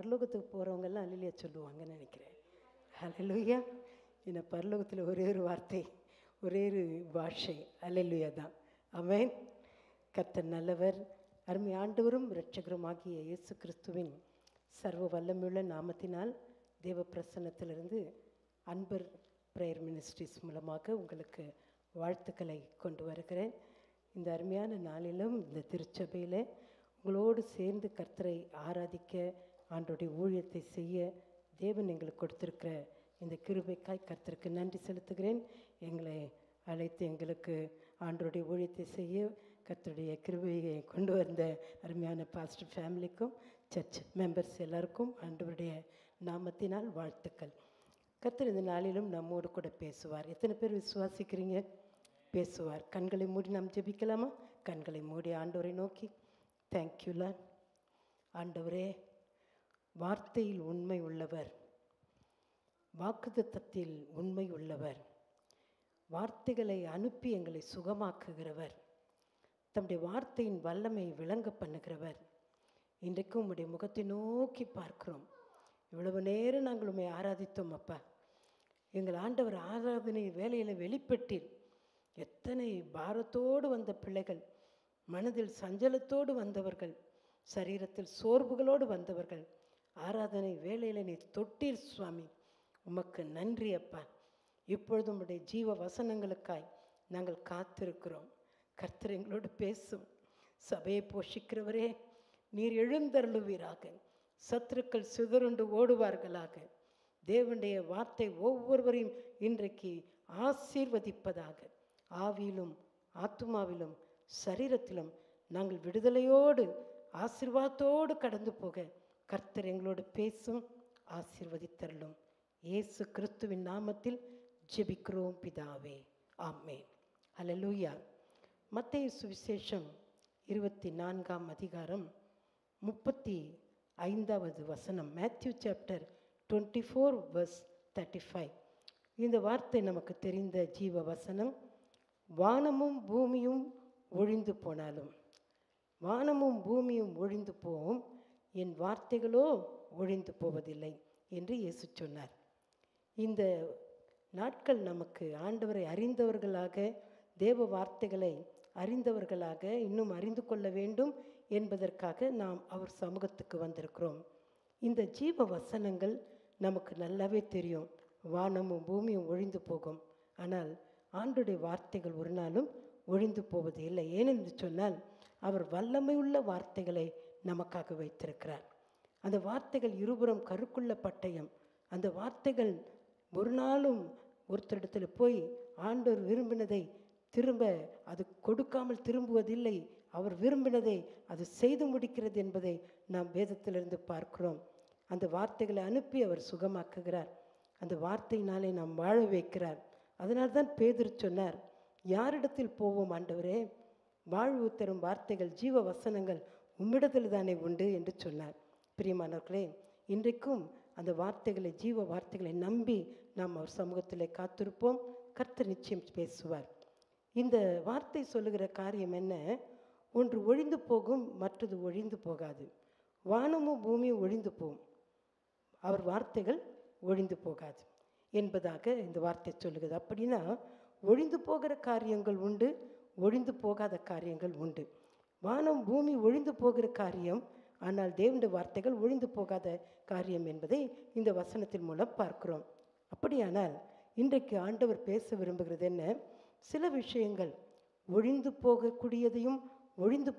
பரலோகத்துக்கு போகிறவங்கெல்லாம் அல்லேலூயா சொல்லுவாங்கன்னு நினைக்கிறேன். அல்லேலூயா. இந்த பரலோகத்தில் ஒரே ஒரு வார்த்தை, ஒரே ஒரு பாஷை அல்லேலூயா தான். ஆமென். கர்த்தர் நல்லவர். அருமை ஆண்டவரும் இரட்சகருமாகிய இயேசு கிறிஸ்துவின் சர்வ வல்லமையுள்ள நாமத்தினால் தேவ பிரசன்னத்திலிருந்து அன்பர் பிரேயர் மினிஸ்ட்ரிஸ் மூலமாக உங்களுக்கு வாழ்த்துக்களை கொண்டு வருகிறேன். இந்த அருமையான நாளிலும் இந்த திருச்சபையில் உங்களோடு சேர்ந்து கர்த்தரை ஆராதிக்க, ஆண்டோடைய ஊழியத்தை செய்ய தேவன் எங்களுக்கு கொடுத்திருக்கிற இந்த கிருபைக்காய் கர்த்தருக்கு நன்றி செலுத்துகிறேன். எங்களை அழைத்து எங்களுக்கு ஆண்டோடைய ஊழியத்தை செய்ய கர்த்தருடைய கிருபையை கொண்டு வந்த அருமையான பாஸ்டர் ஃபேமிலிக்கும் சர்ச் மெம்பர்ஸ் எல்லாருக்கும் ஆண்டவருடைய நாமத்தினால் வாழ்த்துக்கள். கர்த்தர் இந்த நாளிலும் நம்மோடு கூட பேசுவார். எத்தனை பேர் விசுவாசிக்கிறீங்க? பேசுவார். கண்களை மூடி நாம் ஜெபிக்கலாமா? கண்களை மூடி ஆண்டவரை நோக்கி, தேங்க்யூ லார்ட். ஆண்டவரே, வார்த்தையில் உண்மை உள்ளவர், வாக்குத்தத்தத்தில் உண்மை உள்ளவர், வார்த்தைகளை அனுப்பி எங்களை சுகமாக்குகிறவர், தம்முடைய வார்த்தையின் வல்லமை விளங்க பண்ணுகிறவர். இன்றைக்கும் உம்முடைய முகத்தை நோக்கி பார்க்கிறோம். இவ்வளவு நேரம் நாங்கள் உம்மை ஆராதித்தோம் அப்பா. எங்கள் ஆண்டவர் ஆராதனை வேலையில் வெளிப்பட்டீர். எத்தனை பாரத்தோடு வந்த பிள்ளைகள், மனதில் சஞ்சலத்தோடு வந்தவர்கள், சரீரத்தில் சோர்வுகளோடு வந்தவர்கள், ஆராதனை வேலையில் நீ தொட்டீர் சுவாமி. உமக்கு நன்றி அப்பா. இப்பொழுது உம்முடைய ஜீவ வசனங்களுக்காய் நாங்கள் காத்திருக்கிறோம். கர்த்தர் எங்களோடு பேசும். சபையை போஷிக்கிறவரே, நீர் எழுந்தருளுவீராக. சத்துருக்கள் சிதறுண்டு ஓடுவார்களாக. தேவனுடைய வார்த்தை ஒவ்வொருவரையும் இன்றைக்கு ஆசீர்வதிப்பதாக. ஆவியிலும் ஆத்துமாவிலும் சரீரத்திலும் நாங்கள் விடுதலையோடு ஆசீர்வாதத்தோடு கடந்து போக கர்த்தர் எங்களோடு பேசும். ஆசீர்வதித்தருளும். இயேசு கிறிஸ்துவின் நாமத்தில் ஜெபிக்கிறோம் பிதாவே, ஆமென். அல்லேலூயா. மத்தேயு சுவிசேஷம் 24ஆம் அதிகாரம் 35வது வசனம். Matthew chapter 24 verse 35. இந்த வார்த்தை நமக்கு தெரிந்த ஜீவ வசனம். வானமும் பூமியும் ஒழிந்து போனாலும், வானமும் பூமியும் ஒழிந்து போகும், என் வார்த்தைகளோ ஒழிந்து போவதில்லை என்று இயேசு சொன்னார். இந்த நாட்கள் நமக்கு ஆண்டவரை அறிந்தவர்களாக, தேவ வார்த்தைகளை அறிந்தவர்களாக, இன்னும் அறிந்து கொள்ள வேண்டும் என்பதற்காக நாம் அவர் சமூகத்துக்கு வந்திருக்கிறோம். இந்த ஜீவ வசனங்கள் நமக்கு நல்லாவே தெரியும். வானமும் பூமியும் ஒழிந்து போகும், ஆனால் ஆண்டுடைய வார்த்தைகள் ஒரு நாளும் ஒழிந்து போவது இல்லை. ஏனென்று சொன்னால் அவர் வல்லமையுள்ள வார்த்தைகளை நமக்காக வைத்திருக்கிறார். அந்த வார்த்தைகள் இருபுறம் கருக்குள்ள பட்டயம். அந்த வார்த்தைகள் ஒரு நாளும் ஒருத்தரிடத்தில் போய் ஆண்டவர் விரும்பினதை திரும்ப அது கொடுக்காமல் திரும்புவதில்லை. அவர் விரும்பினதை அது செய்து முடிக்கிறது என்பதை நாம் வேதத்திலிருந்து பார்க்கிறோம். அந்த வார்த்தைகளை அனுப்பி அவர் சுகமாக்குகிறார். அந்த வார்த்தையினாலே நாம் வாழ வைக்கிறார். அதனால்தான் பேதுரு சொன்னார், யாரிடத்தில் போவோம் ஆண்டவரே? வாழ்வு தரும் வார்த்தைகள், ஜீவ வசனங்கள் உம்மிடத்தில் தானே உண்டு என்று சொன்னார். பிரியமானவர்களே, இன்றைக்கும் அந்த வார்த்தைகளை, ஜீவ வார்த்தைகளை நம்பி நாம் அவர் சமூகத்தில் காத்திருப்போம். கர்த்தர் நிச்சயம் பேசுவார். இந்த வார்த்தை சொல்லுகிற காரியம் என்ன? ஒன்று ஒழிந்து போகும், மற்றது ஒழிந்து போகாது. வானமும் பூமியும் ஒழிந்து போகும், அவர் வார்த்தைகள் ஒழிந்து போகாது என்பதாக இந்த வார்த்தை சொல்லுகிறது. அப்படின்னா ஒழிந்து போகிற காரியங்கள் உண்டு, ஒழிந்து போகாத காரியங்கள் உண்டு. வானம் பூமி ஒழிந்து போகிற காரியம், ஆனால் தேவனுடைய வார்த்தைகள் ஒழிந்து போகாத காரியம் என்பதை இந்த வசனத்தின் மூலம் பார்க்கிறோம். அப்படியானால் இன்றைக்கு ஆண்டவர் பேச விரும்புகிறது என்ன? சில விஷயங்கள் ஒழிந்து போகக்கூடியதையும் ஒழிந்து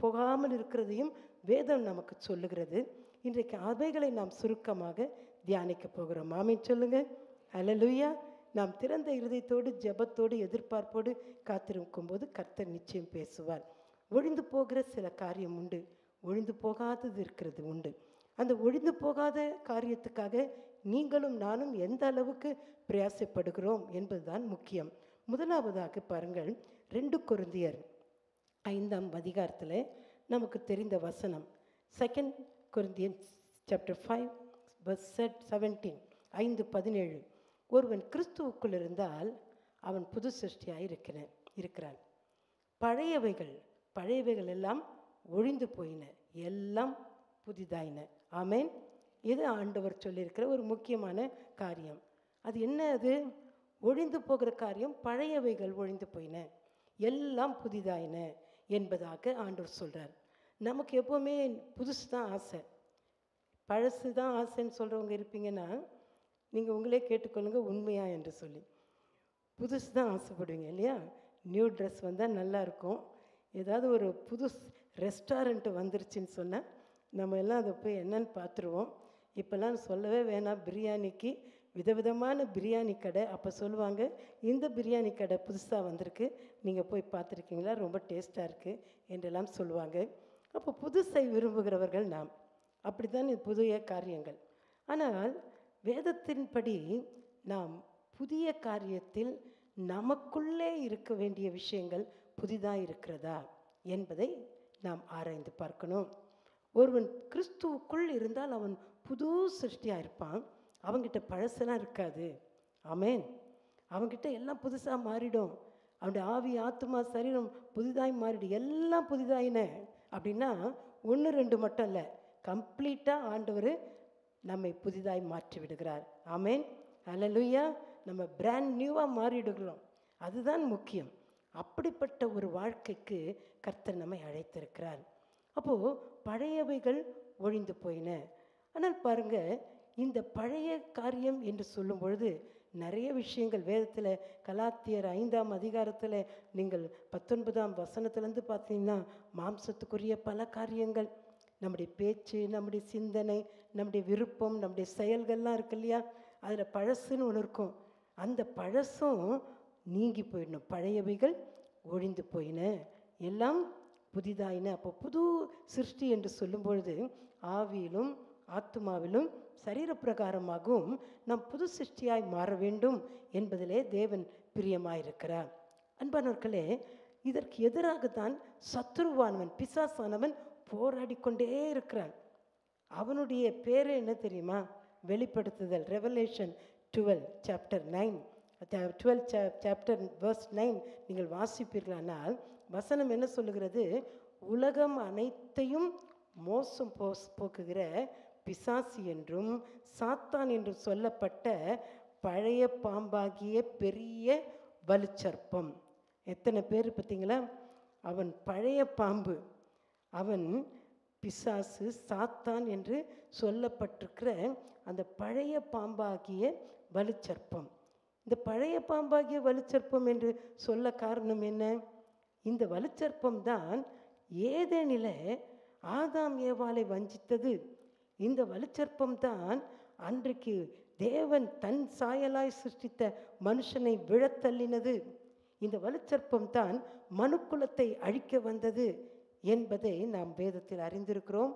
போகாமல் இருக்கிறதையும் வேதம் நமக்கு சொல்லுகிறது. இன்றைக்கு அவைகளை நாம் சுருக்கமாக தியானிக்க போகிறோம். ஆமென் சொல்லுங்க. அல்லேலூயா. நாம் திறந்த இருதயத்தோடு, ஜெபத்தோடு, எதிர்பார்ப்போடு காத்திருக்கும் போது கர்த்தர் நிச்சயம் பேசுவார். ஒழிந்து போகிற சில காரியம் உண்டு, ஒழிந்து போகாதது இருக்கிறது உண்டு. அந்த ஒழிந்து போகாத காரியத்துக்காக நீங்களும் நானும் எந்த அளவுக்கு பிரயாசப்படுகிறோம் என்பதுதான் முக்கியம். முதலாவதாக பாருங்கள், 2 கொரிந்தியர் 5ஆம் அதிகாரத்தில் நமக்கு தெரிந்த வசனம். 2 Corinthians chapter 5 verse 17, 5:17. ஒருவன் கிறிஸ்துவுக்குள் இருந்தால் அவன் புது சிருஷ்டியாய் இருக்கிறான். பழையவைகள் எல்லாம் ஒழிந்து போயின, எல்லாம் புதிதாயின. ஆமென். இது ஆண்டவர் சொல்லியிருக்கிற ஒரு முக்கியமான காரியம். அது என்ன? அது ஒழிந்து போகிற காரியம், பழையவைகள் ஒழிந்து போயின, எல்லாம் புதிதாயின என்பதாக ஆண்டவர் சொல்கிறார். நமக்கு எப்போவுமே புதுசு தான் ஆசை, பழசு தான் ஆசைன்னு சொல்கிறவங்க இருப்பீங்கன்னா நீங்கள் உங்களே கேட்டுக்கொள்ளுங்க உண்மையா என்று சொல்லி. புதுசு தான் ஆசைப்படுவீங்க இல்லையா? நியூ ட்ரெஸ் வந்தால் நல்லாயிருக்கும். ஏதாவது ஒரு புது ரெஸ்டாரண்ட்டு வந்துருச்சுன்னு சொன்னால் நம்ம எல்லாம் அதை போய் என்னன்னு பார்த்துருவோம். இப்போல்லாம் சொல்லவே வேணாம், பிரியாணிக்கு விதவிதமான பிரியாணி கடை. அப்போ சொல்லுவாங்க, இந்த பிரியாணி கடை புதுசாக வந்திருக்கு, நீங்கள் போய் பார்த்துருக்கீங்களா, ரொம்ப டேஸ்ட்டாக இருக்குது என்றெல்லாம் சொல்லுவாங்க. அப்போ புதுசை விரும்புகிறவர்கள் நாம். அப்படி தான் புதிய காரியங்கள். ஆனால் வேதத்தின்படி நாம் புதிய காரியத்தில் நமக்குள்ளே இருக்க வேண்டிய விஷயங்கள் புதிதாக இருக்கிறதா என்பதை நாம் ஆராய்ந்து பார்க்கணும். ஒருவன் கிறிஸ்துவுக்குள் இருந்தால் அவன் புது சிருஷ்டியாக இருப்பான். அவங்கிட்ட பழசெல்லாம் இருக்காது. ஆமேன். அவங்கிட்ட எல்லாம் புதுசாக மாறிடும். அவனுடைய ஆவி, ஆத்மா, சரீரம் புதிதாய் மாறிடும். எல்லாம் புதிதாயின அப்படின்னா 1 2 மட்டும் இல்லை, கம்ப்ளீட்டாக ஆண்டவர் நம்மை புதிதாய் மாற்றி விடுகிறார். ஆமேன். அல்லேலூயா. நம்ம பிராண்ட் நியூவாக மாறிடுகிறோம். அதுதான் முக்கியம். அப்படிப்பட்ட ஒரு வாழ்க்கைக்கு கர்த்தர் நம்மை அழைத்திருக்கிறார். அப்போது பழையவைகள் ஒழிந்து போயின. ஆனால் பாருங்கள், இந்த பழைய காரியம் என்று சொல்லும் பொழுது நிறைய விஷயங்கள் வேதத்தில், கலாத்தியர் 5ஆம் அதிகாரத்தில் நீங்கள் 19ஆம் வசனத்துலேருந்து பார்த்தீங்கன்னா மாம்சத்துக்குரிய பல காரியங்கள், நம்முடைய பேச்சு, நம்முடைய சிந்தனை, நம்முடைய விருப்பம், நம்முடைய செயல்கள்லாம் இருக்கு இல்லையா? அதில் பழசுன்னு ஒன்று இருக்கும். அந்த பழசும் நீங்கி போயிடணும். பழையவைகள் ஒழிந்து போயின, எல்லாம் புதிதாயின. அப்போ புது சிருஷ்டி என்று சொல்லும் பொழுது ஆவியிலும் ஆத்மாவிலும் சரீரப்பிரகாரமாகவும் நாம் புது சிருஷ்டியாய் மாற வேண்டும் என்பதிலே தேவன் பிரியமாயிருக்கிறார். அன்பானவர்களே, இதற்கு எதிராகத்தான் சத்துருவானவன், பிசாசானவன் போராடி கொண்டே இருக்கிறான். அவனுடைய பேர் என்ன தெரியுமா? வெளிப்படுத்துதல், ரெவலேஷன் 12 சாப்டர் 9 12 சாப்டர் verse 9 நீங்கள் வாசிப்பீர்களானால் வசனம் என்ன சொல்லுகிறது? உலகம் அனைத்தையும் மோசம் போக்குகிற பிசாசு என்றும் சாத்தான் என்றும் சொல்லப்பட்ட பழைய பாம்பாகிய பெரிய வலுச்சர்ப்பம். எத்தனை பேர் பார்த்தீங்களா? அவன் பழைய பாம்பு, அவன் பிசாசு, சாத்தான் என்று சொல்லப்பட்டிருக்கிற அந்த பழைய பாம்பாகிய வலுச்சர்ப்பம். இந்த பழைய பாம்பாகிய வலுச்சர்ப்பம் என்று சொல்ல காரணம் என்ன? இந்த வலுச்சர்ப்பம் தான் ஏதேனிலே ஆதாம் ஏவாளை வஞ்சித்தது. இந்த வலுச்சர்ப்பம் தான் அன்றைக்கு தேவன் தன் சாயலாய் சிருஷ்டித்த மனுஷனை விழத்தள்ளினது. இந்த வலுச்சர்ப்பம் தான் மனுக்குலத்தை அழிக்க வந்தது என்பதை நாம் வேதத்தில் அறிந்திருக்கிறோம்.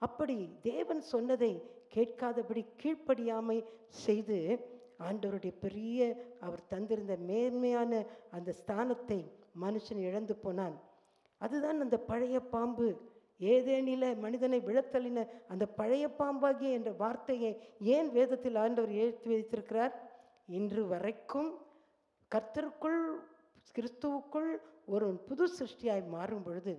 அப்படி தேவன் சொன்னதை கேட்காதபடி கீழ்ப்படியாமை செய்து ஆண்டவருடைய பெரிய அவர் தந்திருந்த மேன்மையான அந்த ஸ்தானத்தை மனுஷன் இழந்து போனான். அதுதான் அந்த பழைய பாம்பு. ஏதேனில மனிதனை விழத்தள்ளின அந்த பழைய பாம்பாகிய என்ற வார்த்தையை ஏன் வேதத்தில் ஆண்டவர் எழுதி வைத்திருக்கிறார்? இன்று வரைக்கும் கர்த்தருக்குள், கிறிஸ்துவுக்குள் ஒரு புது சிருஷ்டியாய் மாறும் பொழுது,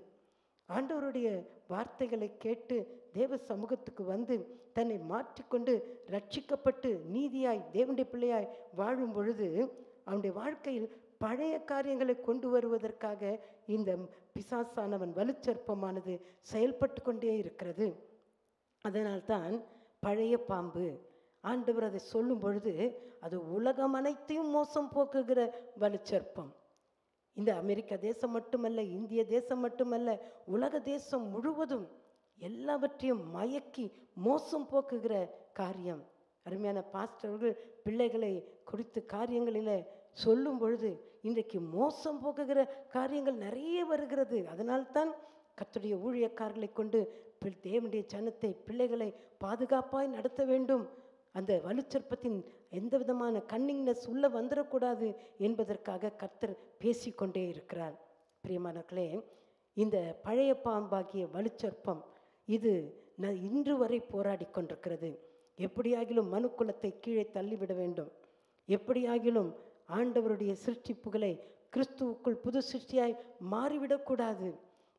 ஆண்டவருடைய வார்த்தைகளை கேட்டு தேவ சமூகத்துக்கு வந்து தன்னை மாற்றிக்கொண்டு ரட்சிக்கப்பட்டு நீதியாய் தேவனுடைய பிள்ளையாய் வாழும் பொழுது அவனுடைய வாழ்க்கையில் பழைய காரியங்களை கொண்டு வருவதற்காக இந்த பிசாசானவன் வலுச்சற்பமானது செயல்பட்டு கொண்டே இருக்கிறது. அதனால்தான் பழைய பாம்பு. ஆண்டவர் அதை சொல்லும் பொழுது அது உலகம் அனைத்தையும் மோசம் போக்குகிற வலுச்சற்பம். இந்த அமெரிக்க தேசம் மட்டுமல்ல, இந்திய தேசம் மட்டுமல்ல, உலக தேசம் முழுவதும் எல்லாவற்றையும் மயக்கி மோசம் போக்குகிற காரியம். அருமையான பாஸ்டர்கள் பிள்ளைகளை குறித்து காரியங்களில் சொல்லும் பொழுது இன்றைக்கு மோசம் போக்குகிற காரியங்கள் நிறைய வருகிறது. அதனால்தான் கர்த்தருடைய ஊழியக்காரர்களை கொண்டு தேவனுடைய ஜனத்தை, பிள்ளைகளை பாதுகாப்பாய் நடத்த வேண்டும். அந்த வலுச்சற்பத்தின் எந்த விதமான கன்னிங்னஸ் உள்ள வந்துடக்கூடாது என்பதற்காக கர்த்தர் பேசிக்கொண்டே இருக்கிறார். பிரியமானவர்களே, இந்த பழைய பாம்பாகிய வலுச்சற்பம் இது இன்று வரை போராடி கொண்டிருக்கிறது. எப்படியாகிலும் மனுக்குலத்தை கீழே தள்ளிவிட வேண்டும், எப்படியாகிலும் ஆண்டவருடைய சிருஷ்டிப்புகளை கிறிஸ்துவுக்குள் புது சிருஷ்டியாய் மாறிவிடக்கூடாது.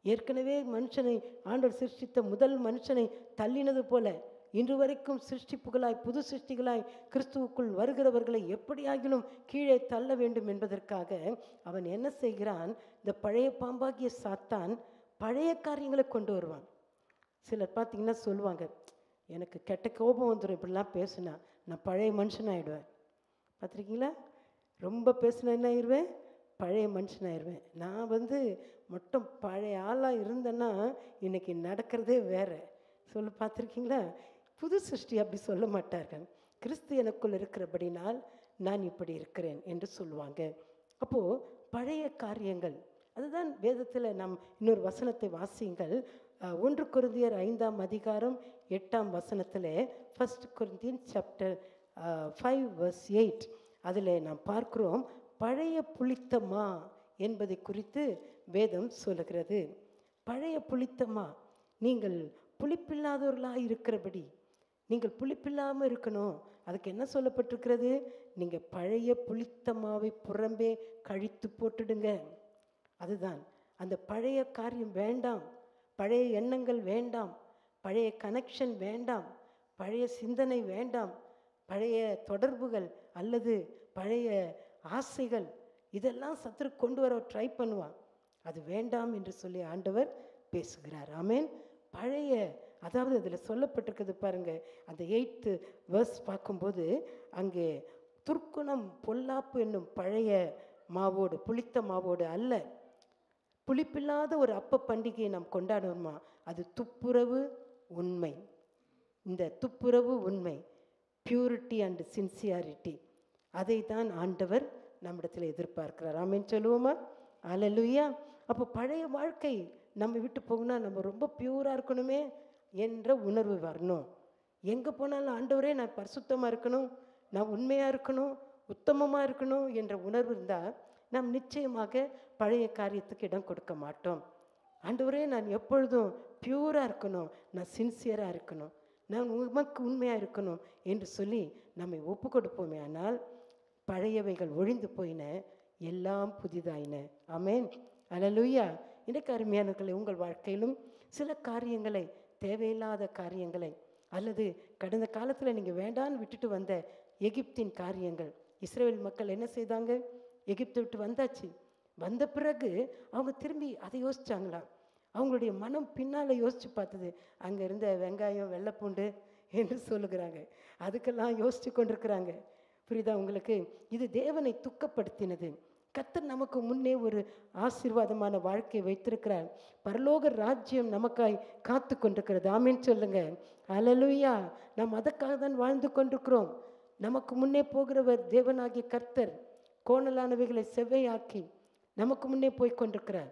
ஏற்கனவே மனுஷனை ஆண்டவர் சிருஷ்டித்த முதல் மனுஷனை தள்ளினது போல இன்று வரைக்கும் சிருஷ்டிப்புகளாய் புது சிருஷ்டிகளாய் கிறிஸ்துவுக்குள் வருகிறவர்களை எப்படியாகிலும் கீழே தள்ள வேண்டும் என்பதற்காக அவன் என்ன செய்கிறான்? இந்த பழைய பாம்பாகிய சாத்தான் பழைய காரியங்களை கொண்டு வருவான். சிலர் பார்த்தீங்கன்னா சொல்லுவாங்க, எனக்கு கெட்ட கோபம் வந்துடும் இப்படிலாம் பேசுனா, நான் பழைய மனுஷனாகிடுவேன். பார்த்துருக்கீங்களா? ரொம்ப பேசுனா என்ன ஆயிடுவேன்? பழைய மனுஷனாகிடுவேன். நான் மட்டும் பழைய ஆளாக இருந்தேன்னா இன்றைக்கி நடக்கிறதே வேறு. பார்த்துருக்கீங்களா? புது சிருஷ்டி அப்படி சொல்ல மாட்டார்கள். கிறிஸ்து எனக்குள் இருக்கிறபடினால் நான் இப்படி இருக்கிறேன் என்று சொல்லுவாங்க. அப்போது பழைய காரியங்கள், அதுதான் வேதத்தில் நாம் இன்னொரு வசனத்தை வாசியுங்கள். 1 கொரிந்தியர் 5ஆம் அதிகாரம் 8ஆம் வசனத்தில், 1 Corinthians chapter 5 verse 8, அதில் நாம் பார்க்கிறோம் பழைய புளித்தமா என்பதை குறித்து வேதம் சொல்லுகிறது. பழைய புளித்தமா, நீங்கள் புளிப்பில்லாதவர்களாக இருக்கிறபடி, நீங்கள் புளிப்பில்லாமல் இருக்கணும். அதுக்கு என்ன சொல்லப்பட்டிருக்கிறது? நீங்கள் பழைய புளித்தமாவை புறம்பே கழித்து போட்டுடுங்க. அதுதான் அந்த பழைய காரியம் வேண்டாம், பழைய எண்ணங்கள் வேண்டாம், பழைய கனெக்ஷன் வேண்டாம், பழைய சிந்தனை வேண்டாம், பழைய தொடர்புகள் அல்லது பழைய ஆசைகள், இதெல்லாம் சத்துரு கொண்டு வர ட்ரை பண்ணுவான். அது வேண்டாம் என்று சொல்லி ஆண்டவர் பேசுகிறார். ஆமேன். பழைய, அதாவது அதில் சொல்லப்பட்டிருக்கிறது பாருங்க, அந்த 8th verse பார்க்கும்போது அங்கே துர்க்குணம் பொல்லாப்பு என்னும் பழைய மாவோடு, புளித்த மாவோடு அல்ல, புளிப்பில்லாத ஒரு அப்ப பண்டிகையை நாம் கொண்டாடுவோமா, அது துப்புரவு உண்மை. இந்த துப்புரவு உண்மை, பியூரிட்டி அண்ட் சின்சியாரிட்டி, அதை தான் ஆண்டவர் நம்மிடத்தில் எதிர்பார்க்கிறார். ஆமென் சொல்லுவோமா? அல்லேலூயா. அப்போ பழைய வாழ்க்கை நம்ம விட்டு போகணும்னா நம்ம ரொம்ப பியூராக இருக்கணுமே என்ற உணர்வு வரணும். எங்கே போனாலும் ஆண்டவரே நான் பரிசுத்தமாக இருக்கணும், நான் உண்மையாக இருக்கணும், உத்தமமாக இருக்கணும் என்ற உணர்வு இருந்தால் நாம் நிச்சயமாக பழைய காரியத்துக்கு இடம் கொடுக்க மாட்டோம். ஆண்டவரே நான் எப்பொழுதும் பியூராக இருக்கணும், நான் சின்சியராக இருக்கணும், நான் உமக்கு உண்மையாக இருக்கணும் என்று சொல்லி நம்மை ஒப்பு கொடுப்போமே. ஆனால் பழையவைகள் ஒழிந்து போயின, எல்லாம் புதிதாயின. ஆமென். அல்லேலூயா. இன்றைக்கு அருமையானவர்களே, உங்கள் வாழ்க்கையிலும் சில காரியங்களை, தேவையில்லாத காரியங்களை, அல்லது கடந்த காலத்தில் நீங்கள் வேண்டான்னு விட்டுட்டு வந்த எகிப்தின் காரியங்கள், இஸ்ரவேல் மக்கள் என்ன செய்தாங்க? எகிப்தை விட்டு வந்தாச்சு. வந்த பிறகு அவங்க திரும்பி அதை யோசிச்சாங்களா? அவங்களுடைய மனம் பின்னால் யோசித்து பார்த்தது, அங்கே இருந்த வெங்காயம் வெள்ளைப்பூண்டு என்று சொல்லுகிறாங்க, அதுக்கெல்லாம் யோசித்து கொண்டிருக்கிறாங்க. புரியுதா உங்களுக்கு? இது தேவனை துக்கப்படுத்தினது. கர்த்தர் நமக்கு முன்னே ஒரு ஆசீர்வாதமான வாழ்க்கையை வைத்திருக்கிறார். பரலோக ராஜ்யம் நமக்காய் காத்து கொண்டிருக்கிறது. ஆமேன் சொல்லுங்க. அல்லேலூயா. நாம் அதற்காக தான் வாழ்ந்து கொண்டிருக்கிறோம். நமக்கு முன்னே போகிறவர் தேவனாகிய கர்த்தர் கோணலானவைகளை செவ்வையாக்கி நமக்கு முன்னே போய் கொண்டிருக்கிறார்.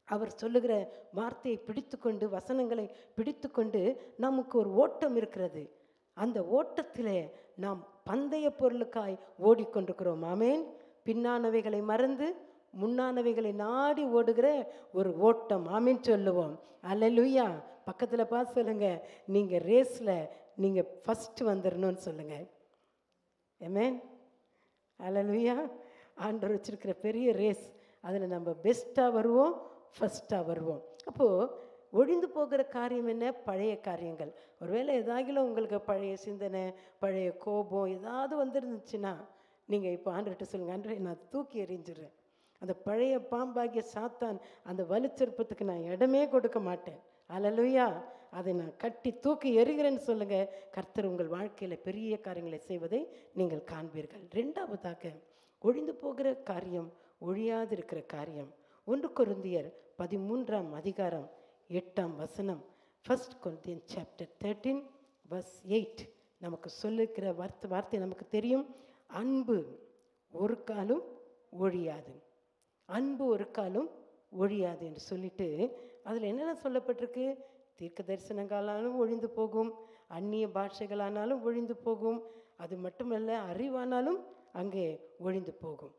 அவர் சொல்லுகிற வார்த்தையை பிடித்து கொண்டு, வசனங்களை பிடித்து கொண்டு நமக்கு ஒரு ஓட்டம் இருக்கிறது. அந்த ஓட்டத்திலே நாம் பந்தய பொருளுக்காய் ஓடிக்கொண்டிருக்கிறோம். ஆமேன். பின்னானவைகளை மறந்து முன்னானவைகளை நாடி ஓடுகிற ஒரு ஓட்டம். ஆமேன் சொல்லுவோம். அல்லேலூயா. பக்கத்தில் பார்த்து சொல்லுங்க, நீங்கள் ரேஸில் நீங்கள் ஃபஸ்ட்டு வந்துடணும்னு சொல்லுங்க. ஆமேன். அல்லேலூயா. ஆண்டவர் வச்சிருக்கிற பெரிய ரேஸ், அதில் நம்ம பெஸ்ட்டாக வருவோம், ஃபஸ்ட்டாக வருவோம். அப்போது ஒழிந்து போகிற காரியம் என்ன? பழைய காரியங்கள். ஒருவேளை ஏதாகிலும் உங்களுக்கு பழைய சிந்தனை, பழைய கோபம் ஏதாவது வந்துருந்துச்சுன்னா நீங்கள் இப்போ ஆண்டவர்கிட்ட சொல்லுங்கள், ஆண்டவரே நான் தூக்கி எறிஞ்சிடுறேன், அந்த பழைய பாம்பாகிய சாத்தான் அந்த வலுச்செருப்பத்துக்கு நான் இடமே கொடுக்க மாட்டேன். அல்லேலூயா. அதை நான் கட்டி தூக்கி எறிகிறேன்னு சொல்லுங்கள். கர்த்தர் உங்கள் வாழ்க்கையில் பெரிய காரியங்களை செய்வதை நீங்கள் காண்பீர்கள். ரெண்டாவதாக, ஒழிந்து போகிற காரியம், ஒழியாது இருக்கிற காரியம். 1 கொரிந்தியர் 13ஆம் அதிகாரம் 8ஆம் வசனம், 1 Corinthians chapter 13 verse 8 நமக்கு சொல்லிருக்கிற வார்த்தை நமக்கு தெரியும். அன்பு ஒரு காலும் ஒழியாது, அன்பு ஒரு காலும் ஒழியாது என்று சொல்லிட்டு அதில் என்னென்ன சொல்லப்பட்டிருக்கு? தீர்க்க தரிசனங்களாலும் ஒழிந்து போகும், அந்நிய பாஷைகளானாலும் ஒழிந்து போகும், அது மட்டுமல்ல அறிவானாலும் அங்கே ஒழிந்து போகும்.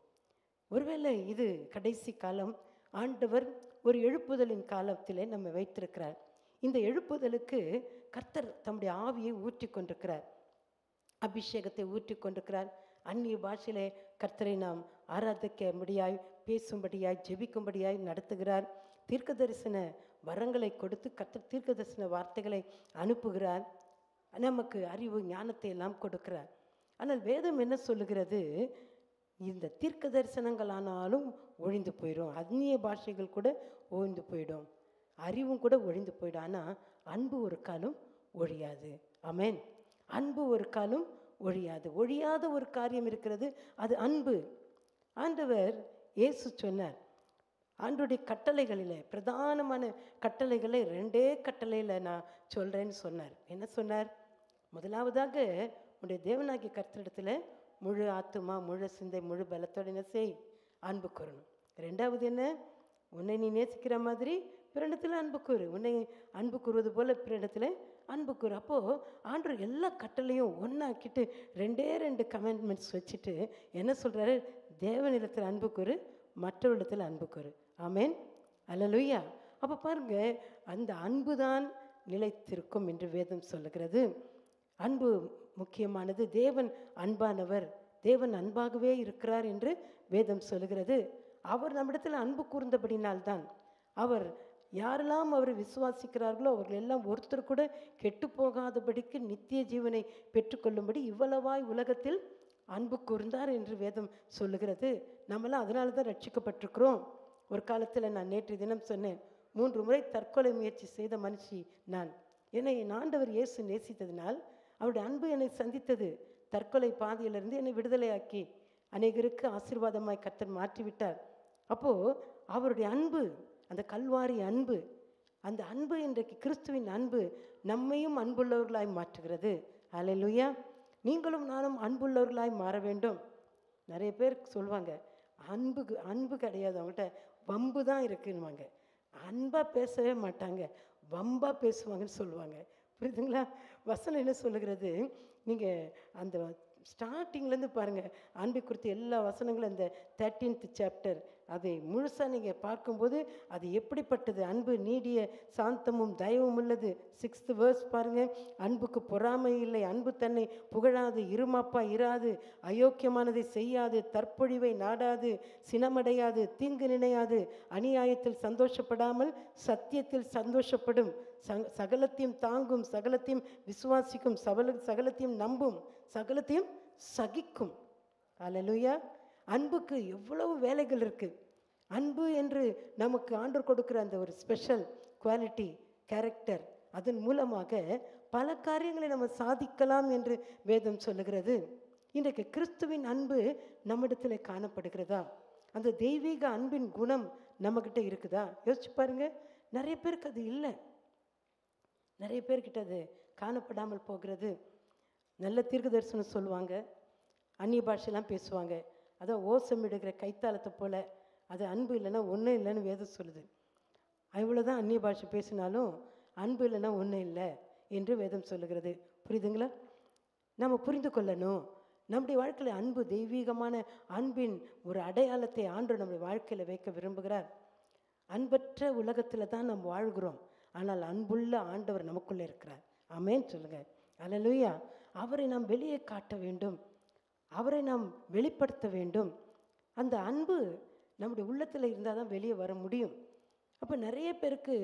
ஒருவேளை இது கடைசி காலம், ஆண்டவர் ஒரு எழுப்புதலின் காலத்திலே நம்ம வைத்திருக்கிறார். இந்த எழுப்புதலுக்கு கர்த்தர் தம்முடைய ஆவியை ஊற்றி கொண்டிருக்கிறார், அபிஷேகத்தை ஊற்றி கொண்டிருக்கிறார். அந்நிய பாஷையிலே கர்த்தரை நாம் ஆராதிக்கும்படியாய், பேசும்படியாய், ஜெபிக்கும்படியாய் நடத்துகிறார். தீர்க்க தரிசன வரங்களை கொடுத்து கர்த்தர் தீர்க்க தரிசன வார்த்தைகளை அனுப்புகிறார். நமக்கு அறிவு ஞானத்தை எல்லாம் கொடுக்கிறார். ஆனால் வேதம் என்ன சொல்லுகிறது? இந்த தீர்க்க தரிசனங்களானாலும் ஒழிந்து போயிடும், அந்நிய பாஷைகள் கூட ஒழிந்து போயிடும், அறிவும் கூட ஒழிந்து போயிடும். ஆனால் அன்பு ஒரு காலம் ஒழியாது. ஆமென். அன்பு ஒரு காலம் ஒழியாது. ஒழியாத ஒரு காரியம் இருக்கிறது, அது அன்பு. ஆண்டவர் இயேசு சொன்னார், ஆண்டவருடைய கட்டளைகளில் பிரதானமான கட்டளைகளை 2 கட்டளையில் நான் சொல்கிறேன்னு சொன்னார். என்ன சொன்னார்? முதலாவதாக உன்னுடைய தேவனாகிய கர்த்தரிடத்தில் முழு ஆத்துமா, முழு சிந்தை, முழு பலத்தோடு என்ன செய்? அன்பு கூறணும். 2வது என்ன? உன்னை நீ நேசிக்கிற மாதிரி பிறனிடத்தில் அன்பு கூறு. உன்னை அன்பு கூறுவது போல பிறனிடத்தில் அன்பு கூறு. அப்போது ஆண்டவர் எல்லா கட்டளையும் ஒன்றாக்கிட்டு 2 கமெண்ட்மெண்ட்ஸ் வச்சுட்டு என்ன சொல்கிறாரு? தேவனிடத்தில் அன்பு கூறு, மற்றவரிடத்தில் அன்பு கூறு. ஆமென். அல்லேலூயா. அப்போ பாருங்க, அந்த அன்பு தான் நிலைத்திருக்கும் என்று வேதம் சொல்லுகிறது. அன்பு முக்கியமானது. தேவன் அன்பானவர், தேவன் அன்பாகவே இருக்கிறார் என்று வேதம் சொல்லுகிறது. அவர் நம்மிடத்தில் அன்பு கூர்ந்தபடினால்தான், அவர் யாரெல்லாம் அவரை விசுவாசிக்கிறார்களோ அவர்கள் எல்லாம் ஒருத்தர் கூட கெட்டு போகாதபடிக்கு நித்திய ஜீவனை பெற்றுக்கொள்ளும்படி இவ்வளவாய் உலகத்தில் அன்பு கூர்ந்தார் என்று வேதம் சொல்லுகிறது. நம்மளாம் அதனால தான் ரட்சிக்கப்பட்டிருக்கிறோம். ஒரு காலத்தில் நான் நேற்று தினம் சொன்னேன், 3 முறை தற்கொலை முயற்சி செய்த மனுஷி நான். என்னை என் ஆண்டவர் இயேசு நேசித்ததினால் அவருடைய அன்பு என்னை சந்தித்தது. தற்கொலை பாதையிலிருந்து என்னை விடுதலையாக்கி அநேகருக்கு ஆசீர்வாதமாய் கர்த்தர் மாற்றிவிட்டார். அப்போது அவருடைய அன்பு, அந்த கல்வாரி அன்பு, அந்த அன்பு இன்றைக்கு கிறிஸ்துவின் அன்பு நம்மையும் அன்புள்ளவர்களாய் மாற்றுகிறது. அல்லேலூயா. நீங்களும் நானும் அன்புள்ளவர்களாய் மாற வேண்டும். நிறைய பேர் சொல்லுவாங்க, அன்பு கிடையாது, அவங்கள்ட்ட வம்பு தான் இருக்குன்னுவாங்க. அன்பாக பேசவே மாட்டாங்க, வம்பாக பேசுவாங்கன்னு சொல்லுவாங்க. புரியுதுங்களா? வசனம் என்ன சொல்லுகிறது? நீங்கள் அந்த ஸ்டார்டிங்லேருந்து பாருங்கள், அன்பை குறித்து எல்லா வசனங்களும் அந்த 13th சாப்டர் அதை முழுசாக நீங்கள் பார்க்கும்போது அது எப்படிப்பட்டது. அன்பு நீடிய சாந்தமும் தயவும் உள்ளது. 6th verse பாருங்கள், அன்புக்கு பொறாமை இல்லை, அன்பு தன்னை புகழாது, இருமாப்பா இராது, அயோக்கியமானதை செய்யாது, தற்பொழிவை நாடாது, சினமடையாது, தீங்கு நினையாது, அநியாயத்தில் சந்தோஷப்படாமல் சத்தியத்தில் சந்தோஷப்படும், சகலத்தையும் தாங்கும், சகலத்தையும் விசுவாசிக்கும், சகலத்தையும் நம்பும், சகலத்தையும் சகிக்கும். அல்லேலூயா. அன்புக்கு எவ்வளவு வேலைகள் இருக்குது. அன்பு என்று நமக்கு ஆண்டவர் கொடுக்குற அந்த ஒரு ஸ்பெஷல் குவாலிட்டி, கேரக்டர், அதன் மூலமாக பல காரியங்களை நம்ம சாதிக்கலாம் என்று வேதம் சொல்லுகிறது. இன்றைக்கு கிறிஸ்துவின் அன்பு நம்மிடத்தில் காணப்படுகிறதா? அந்த தெய்வீக அன்பின் குணம் நம்மக்கிட்ட இருக்குதா? யோசிச்சு பாருங்க. நிறைய பேருக்கு அது இல்லை, நிறைய பேர்கிட்ட அது காணப்படாமல் போகிறது. நல்ல தீர்க்க தரிசனம் சொல்லுவாங்க, அந்நிய பாஷையெல்லாம் பேசுவாங்க, அதான் ஓசமிடுகிற கைத்தாளத்தை போல். அது அன்பு இல்லைன்னா ஒன்றும் இல்லைன்னு வேதம் சொல்லுது. அவ்வளோதான் அந்நிய பாஷை பேசினாலும் அன்பு இல்லைன்னா ஒன்றும் இல்லை என்று வேதம் சொல்லுகிறது. புரியுதுங்களா? நம்ம புரிந்து கொள்ளணும். நம்முடைய வாழ்க்கையில் அன்பு, தெய்வீகமான அன்பின் ஒரு அடையாளத்தை ஆண்டவர் நம்முடைய வாழ்க்கையில் வைக்க விரும்புகிறார். அன்பற்ற உலகத்தில் தான் நம்ம வாழ்கிறோம், ஆனால் அன்புள்ள ஆண்டவர் நமக்குள்ளே இருக்கிறார். ஆமென் சொல்லுங்கள். அல்லேலூயா. அவரை நாம் வெளியே காட்ட வேண்டும், அவரை நாம் வெளிப்படுத்த வேண்டும். அந்த அன்பு நம்முடைய உள்ளத்தில் இருந்தால் தான் வெளியே வர முடியும். அப்போ நிறைய பேருக்கு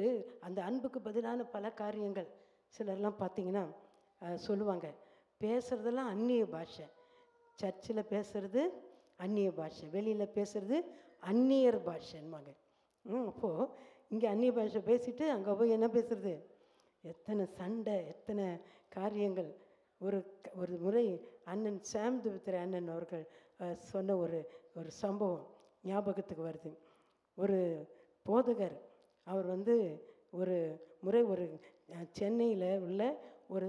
அந்த அன்புக்கு பதிலான பல காரியங்கள், சிலர்லாம் பார்த்தீங்கன்னா சொல்லுவாங்க, பேசுகிறதெல்லாம் அந்நிய பாஷை, சர்ச்சில் பேசுகிறது அந்நிய பாஷை, வெளியில் பேசுகிறது அந்நியர் பாஷைன்னுவாங்க. அப்போது இங்கே அந்நிய பாஷை பேசிட்டு அங்கே போய் என்ன பேசுறது? எத்தனை சண்டை, எத்தனை காரியங்கள். ஒரு முறை அண்ணன் சாம் துவித்திரை அண்ணன் அவர்கள் சொன்ன ஒரு சம்பவம் ஞாபகத்துக்கு வருது. ஒரு போதகர், அவர் ஒரு முறை ஒரு சென்னையில் உள்ள ஒரு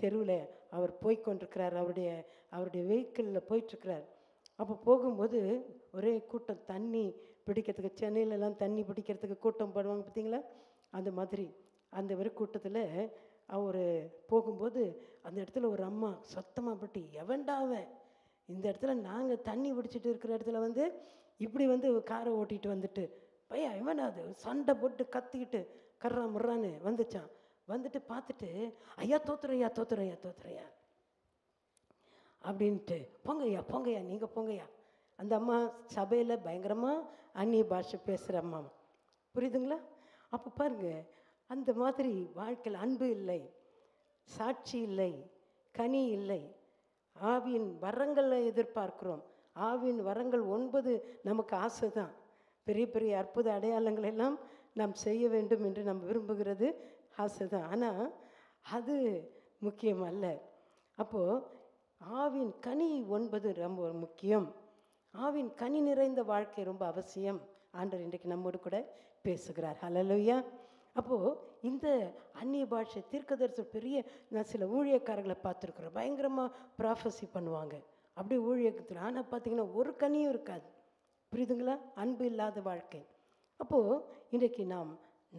தெருவில் அவர் போய்கொண்டிருக்கிறார். அவருடைய வெஹிக்கிளில் போயிட்டுருக்கிறார். அப்போ போகும்போது ஒரே கூட்டம், தண்ணி பிடிக்கிறதுக்கு, சென்னையிலலாம் தண்ணி பிடிக்கிறதுக்கு கூட்டம் போடுவாங்க பார்த்தீங்களா, அந்த மாதிரி அந்த ஒரு கூட்டத்தில் அவர் போகும்போது அந்த இடத்துல ஒரு அம்மா சத்தமாக பட்டு, எவன்டாவ இந்த இடத்துல நாங்கள் தண்ணி பிடிச்சிட்டு இருக்கிற இடத்துல இப்படி காரை ஓட்டிகிட்டு வந்துட்டு பையன் எவனாது சண்டை போட்டு கத்திக்கிட்டு கர்றா முர்றான்னு வந்துச்சான். வந்துட்டு பார்த்துட்டு, ஐயா தோத்துறையா தோத்துறையா தோத்துறையா அப்படின்ட்டு, போங்கய்யா போங்கய்யா நீங்கள் போங்கய்யா. அந்த அம்மா சபையில் பயங்கரமாக அந்நிய பாஷை பேசுகிற அம்மா. புரியுதுங்களா? அப்போ பாருங்க, அந்த மாதிரி வாழ்க்கையில் அன்பு இல்லை. சாட்சி இல்லை, கனி இல்லை. ஆவியின் வரங்களை எதிர்பார்க்கிறோம். ஆவியின் வரங்கள் 9 நமக்கு ஆசை தான். பெரிய பெரிய அற்புத அடையாளங்கள் எல்லாம் நாம் செய்ய வேண்டும் என்று நாம் விரும்புகிறது ஆசை தான். ஆனால் அது முக்கியம் அல்ல. அப்போது ஆவின் கனி 9 ரொம்ப முக்கியம். ஆவின் கனி நிறைந்த வாழ்க்கை ரொம்ப அவசியம். ஆண்டவர் இன்றைக்கு நம்மோடு கூட பேசுகிறார். ஹல்லேலூயா. அப்போது இந்த அந்நிய பாஷை தீர்க்கதரிசி பெரிய, நான் சில ஊழியக்காரர்களை பார்த்துருக்குறேன், பயங்கரமாக ப்ராஃபஸி பண்ணுவாங்க அப்படியே ஊழியத்தில். ஆனால் பார்த்தீங்கன்னா ஒரு கனியும் இருக்காது. புரியுதுங்களா? அன்பு இல்லாத வாழ்க்கை. அப்போது இன்றைக்கு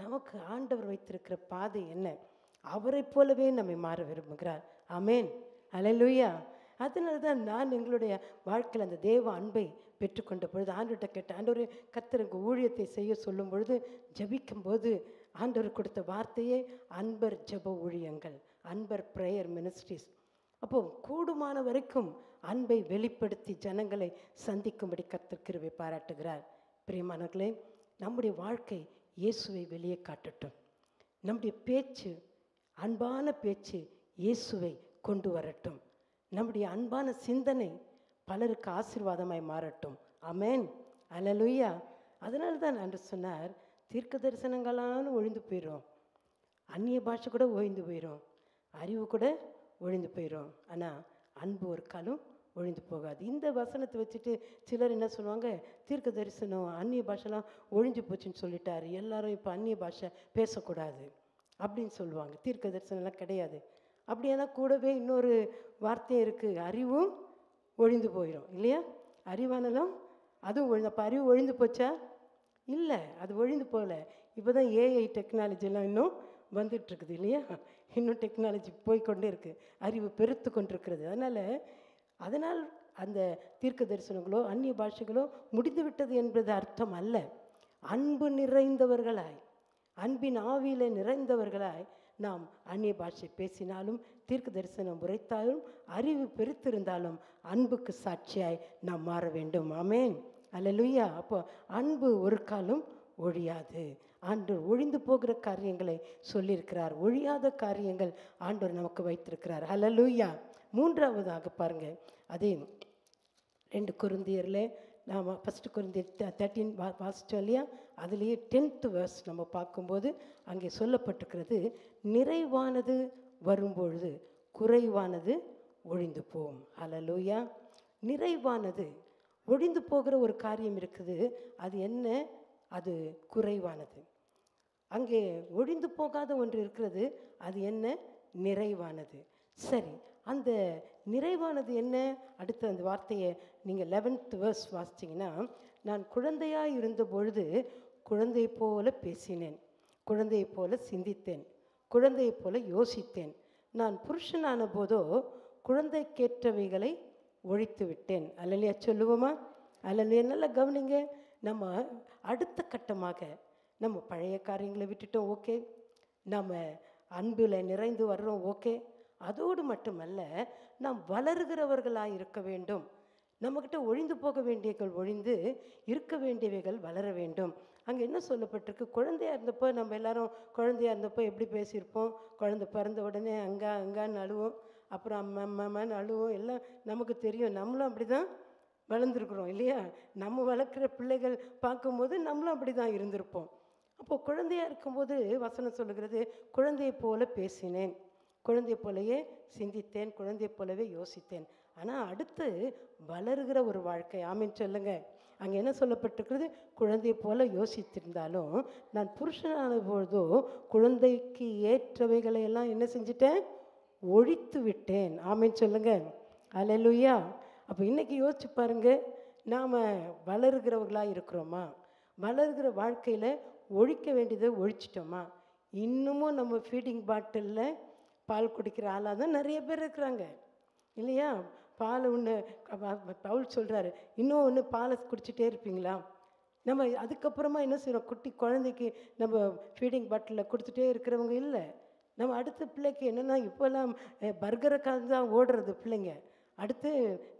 நமக்கு ஆண்டவர் வைத்திருக்கிற பாதை என்ன? அவரை போலவே நம்மை மாற விரும்புகிறார். ஆமேன், ஹல்லேலூயா. அதனால தான் நான் எங்களுடைய வாழ்க்கையில் அந்த தேவ அன்பை பெற்றுக்கொண்ட பொழுது ஆண்டவர்கிட்ட கேட்டேன், ஆண்டவரே கர்த்தருக்கு ஊழியத்தை செய்ய சொல்லும் பொழுது ஜபிக்கும்போது ஆண்டவர் கொடுத்த வார்த்தையே அன்பர் ஜெப ஊழியங்கள், அன்பர் ப்ரேயர் மினிஸ்ட்ரிஸ். அப்போது கூடுமான வரைக்கும் அன்பை வெளிப்படுத்தி ஜனங்களை சந்திக்கும்படி கர்த்தர் கிருபை பாராட்டுகிறார். பிரியமானவர்களே, நம்முடைய வாழ்க்கை இயேசுவை வெளியே காட்டட்டும். நம்முடைய பேச்சு, அன்பான பேச்சு இயேசுவை கொண்டு வரட்டும். நம்முடைய அன்பான சிந்தனை பலருக்கு ஆசீர்வாதமாய் மாறட்டும். ஆமேன், ஹல்லேலூயா. அதனால தான் ஆண்டவர் சொன்னார், தீர்க்க தரிசனங்களாலும் ஒழிந்து போயிடும், அந்நிய பாஷை கூட ஒழிந்து போயிடும், அறிவு கூட ஒழிந்து போயிடும். ஆனால் அன்பு ஒரு காலம் ஒழிந்து போகாது. இந்த வசனத்தை வச்சுட்டு சிலர் என்ன சொல்லுவாங்க, தீர்க்க தரிசனம் அந்நிய பாஷெல்லாம் ஒழிஞ்சு போச்சுன்னு சொல்லிட்டாரு, எல்லாரும் இப்போ அந்நிய பாஷை பேசக்கூடாது அப்படின்னு சொல்லுவாங்க. தீர்க்க தரிசனம்லாம் கிடையாது. அப்படியானா கூடவே இன்னொரு வார்த்தையும் இருக்குது, அறிவும் ஒழிந்து போயிடும் இல்லையா? அறிவானலாம் அதுவும் ஒழிந்து. அப்போ அறிவு ஒழிந்து போச்சா? இல்லை, அது ஒழிந்து போகல. இப்போ தான் ஏஐ டெக்னாலஜிலாம் இன்னும் வந்துட்டுருக்குது இல்லையா? இன்னும் டெக்னாலஜி போய்கொண்டே இருக்குது, அறிவு பெருத்து கொண்டிருக்கிறது. அதனால் அந்த தீர்க்க தரிசனங்களோ அந்நிய பாஷைகளோ முடிந்து விட்டது என்பது அர்த்தம் அல்ல. அன்பு நிறைந்தவர்களாய், அன்பின் ஆவியில் நிறைந்தவர்களாய் நாம் அந்நிய பாஷை பேசினாலும், தீர்க்க தரிசனம் உரைத்தாலும், அறிவு பெருத்திருந்தாலும் அன்புக்கு சாட்சியாய் நாம் மாற வேண்டும். ஆமேன், ஹல்லேலூயா. அப்போ அன்பு ஒரு காலம் ஒழியாது. ஆண்டவர் ஒழிந்து போகிற காரியங்களை சொல்லியிருக்கிறார், ஒழியாத காரியங்கள் ஆண்டவர் நமக்கு வைத்திருக்கிறார். ஹல்லேலூயா. மூன்றாவதாக பாருங்கள், அதே 2 கொரிந்தியரில் நாம் 1 கொரிந்தியர் 13 வாசித்தோம் இல்லையா? அதுலேயே 10th verse நம்ம பார்க்கும்போது அங்கே சொல்லப்பட்டிருக்கிறது, நிறைவானது வரும்பொழுது குறைவானது ஒழிந்து போகும். ஹல்லேலூயா. நிறைவானது, ஒழிந்து போகிற ஒரு காரியம் இருக்குது, அது என்ன? அது குறைவானது. அங்கே ஒழிந்து போகாத ஒன்று இருக்கிறது, அது என்ன? நிறைவானது. சரி, அந்த நிறைவானது என்ன? அடுத்த அந்த வார்த்தையை நீங்கள் 11th verse வாசிச்சிங்கன்னா, நான் குழந்தையாக இருந்த பொழுது குழந்தை போல பேசினேன், குழந்தையை போல சிந்தித்தேன், குழந்தையை போல யோசித்தேன். நான் புருஷனான போதோ குழந்தைக்கேற்றவைகளை ஒழித்து விட்டேன். அல்லையா? சொல்லுவோமா? அல்லையா? நல்லா கவனிங்க. நம்ம அடுத்த கட்டமாக நம்ம பழைய காரியங்களை விட்டுட்டோம், ஓகே. நம்ம அன்பில் நிறைந்து வர்றோம், ஓகே. அதோடு மட்டுமல்ல, நாம் வளருகிறவர்களாக இருக்க வேண்டும். நம்மக்கிட்ட ஒழிந்து போக வேண்டியவைகள் ஒழிந்து, இருக்க வேண்டியவைகள் வளர வேண்டும். அங்கே என்ன சொல்லப்பட்டிருக்கு? குழந்தையாக இருந்தப்போ நம்ம எல்லாரும் குழந்தையாக இருந்தப்போ எப்படி பேசியிருப்போம்? குழந்தை பிறந்த உடனே அங்கான்னு அழுவோம், அப்புறம் அம்மான்னு அழுவோம், எல்லாம் நமக்கு தெரியும். நம்மளும் அப்படி தான் வளர்ந்துருக்குறோம் இல்லையா? நம்ம வளர்க்குற பிள்ளைகள் பார்க்கும்போது நம்மளும் அப்படி தான் இருந்திருப்போம். அப்போது குழந்தையாக இருக்கும்போது வசனம் சொல்லுகிறது, குழந்தையை போல பேசினேன், குழந்தை போலவே சிந்தித்தேன், குழந்தை போலவே யோசித்தேன். ஆனால் அடுத்து வளருகிற ஒரு வாழ்க்கை. ஆமீன் சொல்லுங்க. அங்கே என்ன சொல்லப்பட்டிருக்கிறது? குழந்தை போல யோசித்திருந்தாலும் நான் புருஷனான பொழுதோ குழந்தைக்கு ஏற்றவைகளை எல்லாம் என்ன செஞ்சிட்டேன்? ஒழித்து விட்டேன். ஆமீன் சொல்லுங்க. ஹல்லேலூயா. அப்போ இன்றைக்கி யோசிச்சு பாருங்க, நாம் வளருகிறவர்களாக இருக்கிறோமா? வளருகிற வாழ்க்கையில் ஒழிக்க வேண்டியதை ஒழிச்சிட்டோமா? இன்னமும் நம்ம ஃபீடிங் பாட்டிலில் பால் குடிக்கிற ஆளாக தான் நிறைய பேர் இருக்கிறாங்க இல்லையா? பால் ஒன்று பவுல் சொல்கிறாரு, இன்னும் ஒன்று பாலை குடிச்சிட்டே இருப்பீங்களா? நம்ம அதுக்கப்புறமா என்ன செய்கிறோம்? குட்டி குழந்தைக்கு நம்ம ஃபீடிங் பாட்டிலில் கொடுத்துட்டே இருக்கிறவங்க இல்லை. நம்ம அடுத்த பிள்ளைக்கு என்னென்னா, இப்போல்லாம் பர்கருக்காக தான் ஓடுறது பிள்ளைங்க. அடுத்து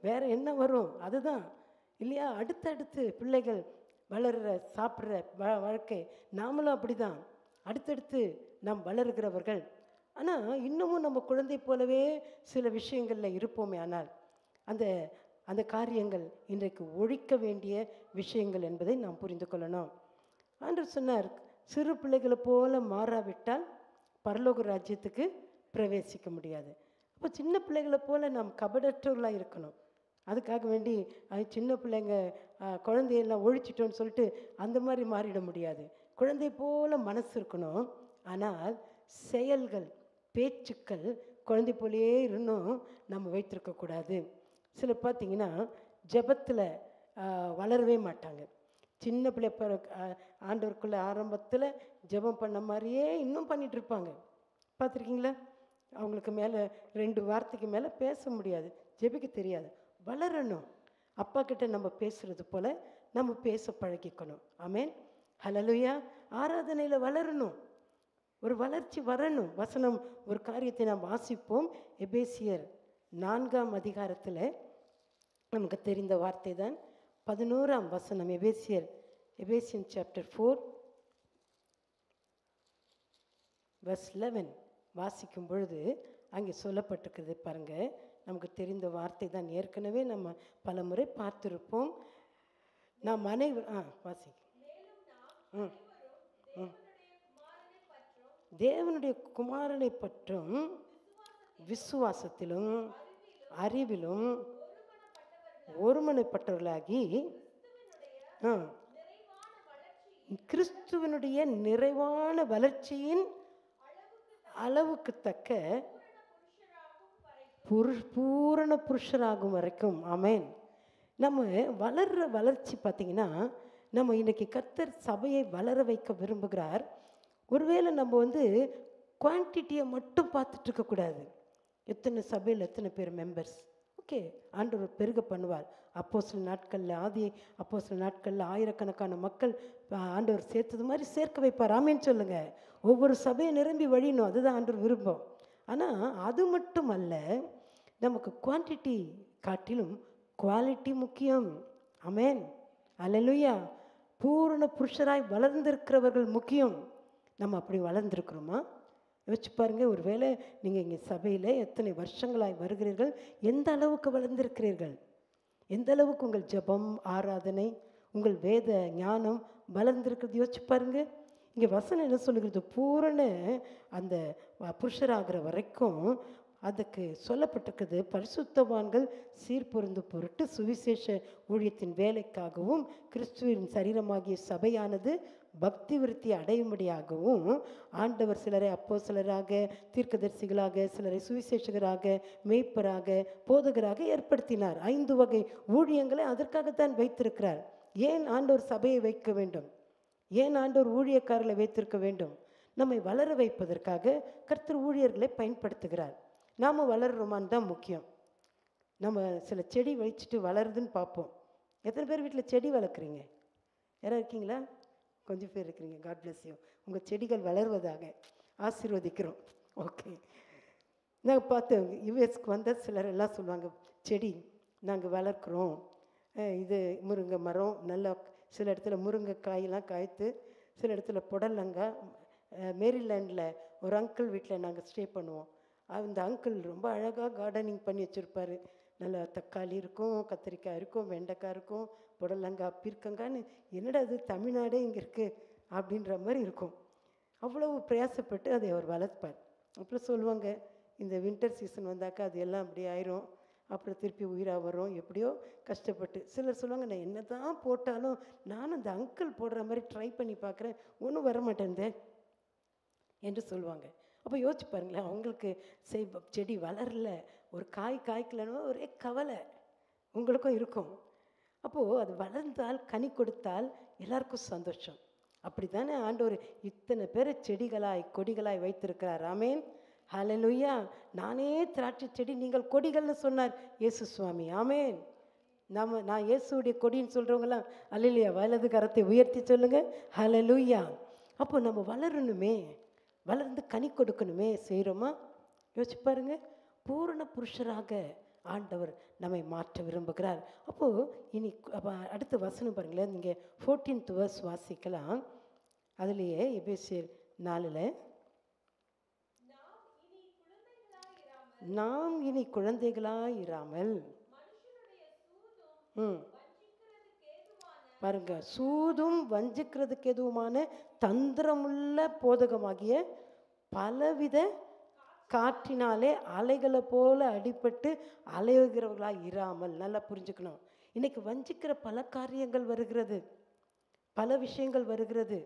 வேறு என்ன வரும் அதுதான் இல்லையா? அடுத்தடுத்து பிள்ளைகள் வளர்கிற சாப்பிட்ற வாழ்க்கை. நாமளும் அப்படி தான் அடுத்தடுத்து நாம் வளருகிறவர்கள். ஆனால் இன்னமும் நம்ம குழந்தை போலவே சில விஷயங்களில் இருப்போமே. ஆனால் அந்த அந்த காரியங்கள் இன்றைக்கு ஒழிக்க வேண்டிய விஷயங்கள் என்பதை நாம் புரிந்து கொள்ளணும். ஆண்டவர் சொன்னார், சிறு பிள்ளைகளை போல மாறாவிட்டால் பரலோக ராஜ்யத்துக்கு பிரவேசிக்க முடியாது. அப்போ சின்ன பிள்ளைகளை போல நாம் கபடற்றவர்களாக இருக்கணும். அதுக்காக வேண்டி சின்ன பிள்ளைங்க குழந்தையெல்லாம் ஒழிச்சிட்டோன்னு சொல்லிட்டு அந்த மாதிரி மாறிட முடியாது. குழந்தை போல மனசு இருக்கணும். ஆனால் செயல்கள், பேச்சுக்கள் குழந்தை போலேயே இருந்தும் நம்ம வைத்திருக்கக்கூடாது. சிலர் பார்த்திங்கன்னா ஜெபத்தில் வளரவே மாட்டாங்க. சின்ன பிள்ளை ஆண்டவருக்குள்ள ஆரம்பத்தில் ஜெபம் பண்ண மாதிரியே இன்னும் பண்ணிகிட்ருப்பாங்க. பார்த்துருக்கீங்களா? அவங்களுக்கு மேலே 2 வார்த்தைக்கு மேலே பேச முடியாது, ஜெபிக்க தெரியாது. வளரணும். அப்பா கிட்ட நம்ம பேசுகிறது போல் நம்ம பேச பழகிக்கணும். ஆமேன், ஹல்லேலூயா. ஆராதனையில் வளரணும், ஒரு வளர்ச்சி வரணும். வசனம் ஒரு காரியத்தை நாம் வாசிப்போம். எபேசியர் 4ஆம் அதிகாரத்தில் நமக்கு தெரிந்த வார்த்தை தான் 11ஆம் வசனம். எபேசியன் சாப்டர் 4 verse 11 வாசிக்கும் பொழுது அங்கே சொல்லப்பட்டிருக்கிறது பாருங்க. நமக்கு தெரிந்த வார்த்தை தான், ஏற்கனவே நம்ம பல முறை பார்த்துருப்போம். நாம் வாசி. தேவனுடைய குமாரனை பற்றும் விசுவாசத்திலும் அறிவிலும் ஒருமனப்பட்டவர்களாகி கிறிஸ்துவனுடைய நிறைவான வளர்ச்சியின் அளவுக்கு தக்க பூரண புருஷராகும் வரைக்கும். ஆமேன். நம்ம வளர்கிற வளர்ச்சி பார்த்திங்கன்னா, நம்ம இன்றைக்கி கர்த்தர் சபையை வளர வைக்க விரும்புகிறார். ஒருவேளை நம்ம குவான்டிட்டியை மட்டும் பார்த்துட்ருக்கக்கூடாது. எத்தனை சபையில் எத்தனை பேர் மெம்பர்ஸ், ஓகே, ஆண்டவர் பெருக பண்ணுவார். அப்போஸ்தலர் நாட்களில் ஆயிரக்கணக்கான மக்கள் ஆண்டவர் சேர்த்தது மாதிரி சேர்க்க வைப்பார். ஆமேன்னு சொல்லுங்கள். ஒவ்வொரு சபையை நிரம்பி வழியணும், அதுதான் ஆண்டவர் விரும்பும். ஆனால் அது மட்டும் அல்ல, நமக்கு குவான்டிட்டி காட்டிலும் குவாலிட்டி முக்கியம். ஆமேன், அல்லேலூயா. பூரண புருஷராய் வளர்ந்திருக்கிறவர்கள் முக்கியம். நம்ம அப்படி வளர்ந்துருக்குறோமா? யோசிச்சு பாருங்கள். ஒரு வேளை நீங்கள் இங்கே சபையில் எத்தனை வருஷங்களாய் வருகிறீர்கள், எந்த அளவுக்கு வளர்ந்திருக்கிறீர்கள், எந்த அளவுக்கு உங்கள் ஜெபம், ஆராதனை, உங்கள் வேத ஞானம் வளர்ந்திருக்கிறது யோசிச்சு பாருங்கள். இங்கே வசனம் என்ன சொல்லுகிறது? பூரண அந்த புருஷராகிற வரைக்கும் அதுக்கு சொல்லப்பட்டிருக்குது. பரிசுத்தவான்கள் சீர்பொருந்து பொருட்டு சுவிசேஷ ஊழியத்தின் வேலைக்காகவும் கிறிஸ்துவின் சரீரமாகிய சபையானது பக்தி விருத்தி அடையும்படியாகவும் ஆண்டவர் சிலரை அப்போஸ்தலராக, தீர்க்கதரிசிகளாக, சிலரை சுவிசேஷகராக, மேய்ப்பராக, போதகராக ஏற்படுத்தினார். 5 வகை ஊழியங்களை அதற்காகத்தான் வைத்திருக்கிறார். ஏன் ஆண்டவர் சபையை வைக்க வேண்டும்? ஏன் ஆண்டவர் ஊழியக்காரர்களை வைத்திருக்க வேண்டும்? நம்மை வளர வைப்பதற்காக கர்த்தர் ஊழியர்களை பயன்படுத்துகிறார். நாம் வளர்கிறோமான்னு தான் முக்கியம். நம்ம சில செடி வச்சுட்டு வளருதுன்னு பார்ப்போம். எத்தனை பேர் வீட்டில் செடி வளர்க்குறீங்க? யாராவது இருக்கீங்களா? கொஞ்சம் பேர் இருக்கிறீங்க. God bless you. உங்கள் செடிகள் வளர்வதாக ஆசீர்வதிக்கிறோம். ஓகே. நாங்கள் பார்த்தோம், யுஎஸ்க்கு வந்த சிலர் எல்லாம் சொல்லுவாங்க, செடி நாங்கள் வளர்க்குறோம், இது முருங்கை மரம், நல்லா சில இடத்துல முருங்கைக்காயெல்லாம் காய்த்து, சில இடத்துல புடலங்காய். மேரிலேண்டில் ஒரு அங்கிள் வீட்டில் நாங்கள் ஸ்டே பண்ணுவோம். அந்த அங்கிள் ரொம்ப அழகாக கார்டனிங் பண்ணி வச்சுருப்பார். நல்லா தக்காளி இருக்கும், கத்திரிக்காய் இருக்கும், வெண்டைக்காய் இருக்கும், புடலங்காய், பீர்க்கங்கான்னு. என்னடா அது தமிழ்நாடே இங்கே இருக்குது அப்படின்ற மாதிரி இருக்கும். அவ்வளவு பிரயாசப்பட்டு அதை அவர் வளர்ப்பார். அப்புறம் சொல்லுவாங்க, இந்த வின்டர் சீசன் வந்தாக்கா அது எல்லாம் அப்படி ஆயிரும், அப்புறம் திருப்பி உயிராக வரும், எப்படியோ கஷ்டப்பட்டு. சிலர் சொல்லுவாங்க, நான் என்ன தான் போட்டாலும் நானும் அந்த அங்கிள் போடுற மாதிரி ட்ரை பண்ணி பார்க்குறேன், ஒன்றும் வரமாட்டேன்தே என்று சொல்லுவாங்க. அப்போ யோசிச்சு பாருங்களேன், அவங்களுக்கு செடி வளரல, ஒரு காய்க்கலன்னு ஒரே கவலை உங்களுக்கும் இருக்கும். அப்போது அது வளர்ந்தால், கனி கொடுத்தால் எல்லாருக்கும் சந்தோஷம். அப்படி தானே ஆண்டவர் இத்தனை பேரை செடிகளாய் கொடிகளாய் வைத்திருக்கிறார். ஆமேன், ஹல்லேலூயா. நானே திராட்சை செடி, நீங்கள் கொடிகள்னு சொன்னார் இயேசு சுவாமி. ஆமேன். நான் இயேசுடைய கொடின்னு சொல்கிறவங்களாம் அல்லேலூயா வலது கரத்தை உயர்த்தி சொல்லுங்கள், ஹல்லேலூயா. அப்போ நம்ம வளரணுமே, வளர்ந்து கனி கொடுக்கணுமே. செய்கிறோமா? யோசிச்சு பாருங்க. பூரண புருஷராக ஆண்டவர் நம்மை மாற்ற விரும்புகிறார். அப்போது இனி அடுத்த வசனம் பாருங்களேன். நீங்கள் 14th verse வாசிக்கலாம். அதுலேயே எபேசியர் 4 நாம் இனி குழந்தைகளாய் இராமல் பாருங்க, சூதும் வஞ்சிக்கிறதுக்கு எதுவுமான தந்திரமுள்ள போதகமாகிய பலவித காற்றினாலே அலைகளை போல அடிபட்டு அலையுகிறவர்களாய் இராமல். நல்லா புரிஞ்சுக்கணும். இன்னைக்கு வஞ்சிக்கிற பல காரியங்கள் வருகிறது, பல விஷயங்கள் வருகிறது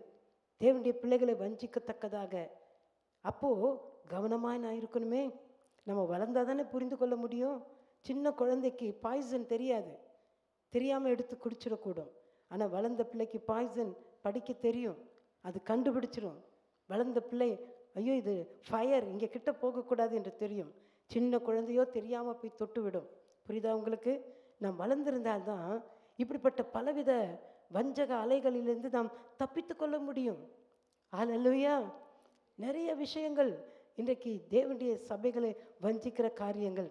தேவனுடைய பிள்ளைகளை வஞ்சிக்கத்தக்கதாக. அப்போது கவனமாக நான் இருக்கணுமே. நம்ம வளர்ந்தால் தானே புரிந்து கொள்ள முடியும். சின்ன குழந்தைக்கு பாய்சன் தெரியாது, தெரியாமல் எடுத்து குடிச்சிடக்கூடும். ஆனால் வளர்ந்த பிள்ளைக்கு பாய்சன் படிக்க தெரியும், அது கண்டுபிடிச்சிடும். வளர்ந்த பிள்ளை ஐயோ இது ஃபயர், இங்கே கிட்ட போகக்கூடாது என்று தெரியும். சின்ன குழந்தையோ தெரியாமல் போய் தொட்டு விடும். புரியுதா உங்களுக்கு? நாம் வளர்ந்திருந்தால்தான் இப்படிப்பட்ட பலவித வஞ்சக அலைகளிலிருந்து நாம் தப்பித்து கொள்ள முடியும். ஹல்லேலூயா. நிறைய விஷயங்கள் இன்றைக்கு தேவனுடைய சபைகளை வஞ்சிக்கிற காரியங்கள்.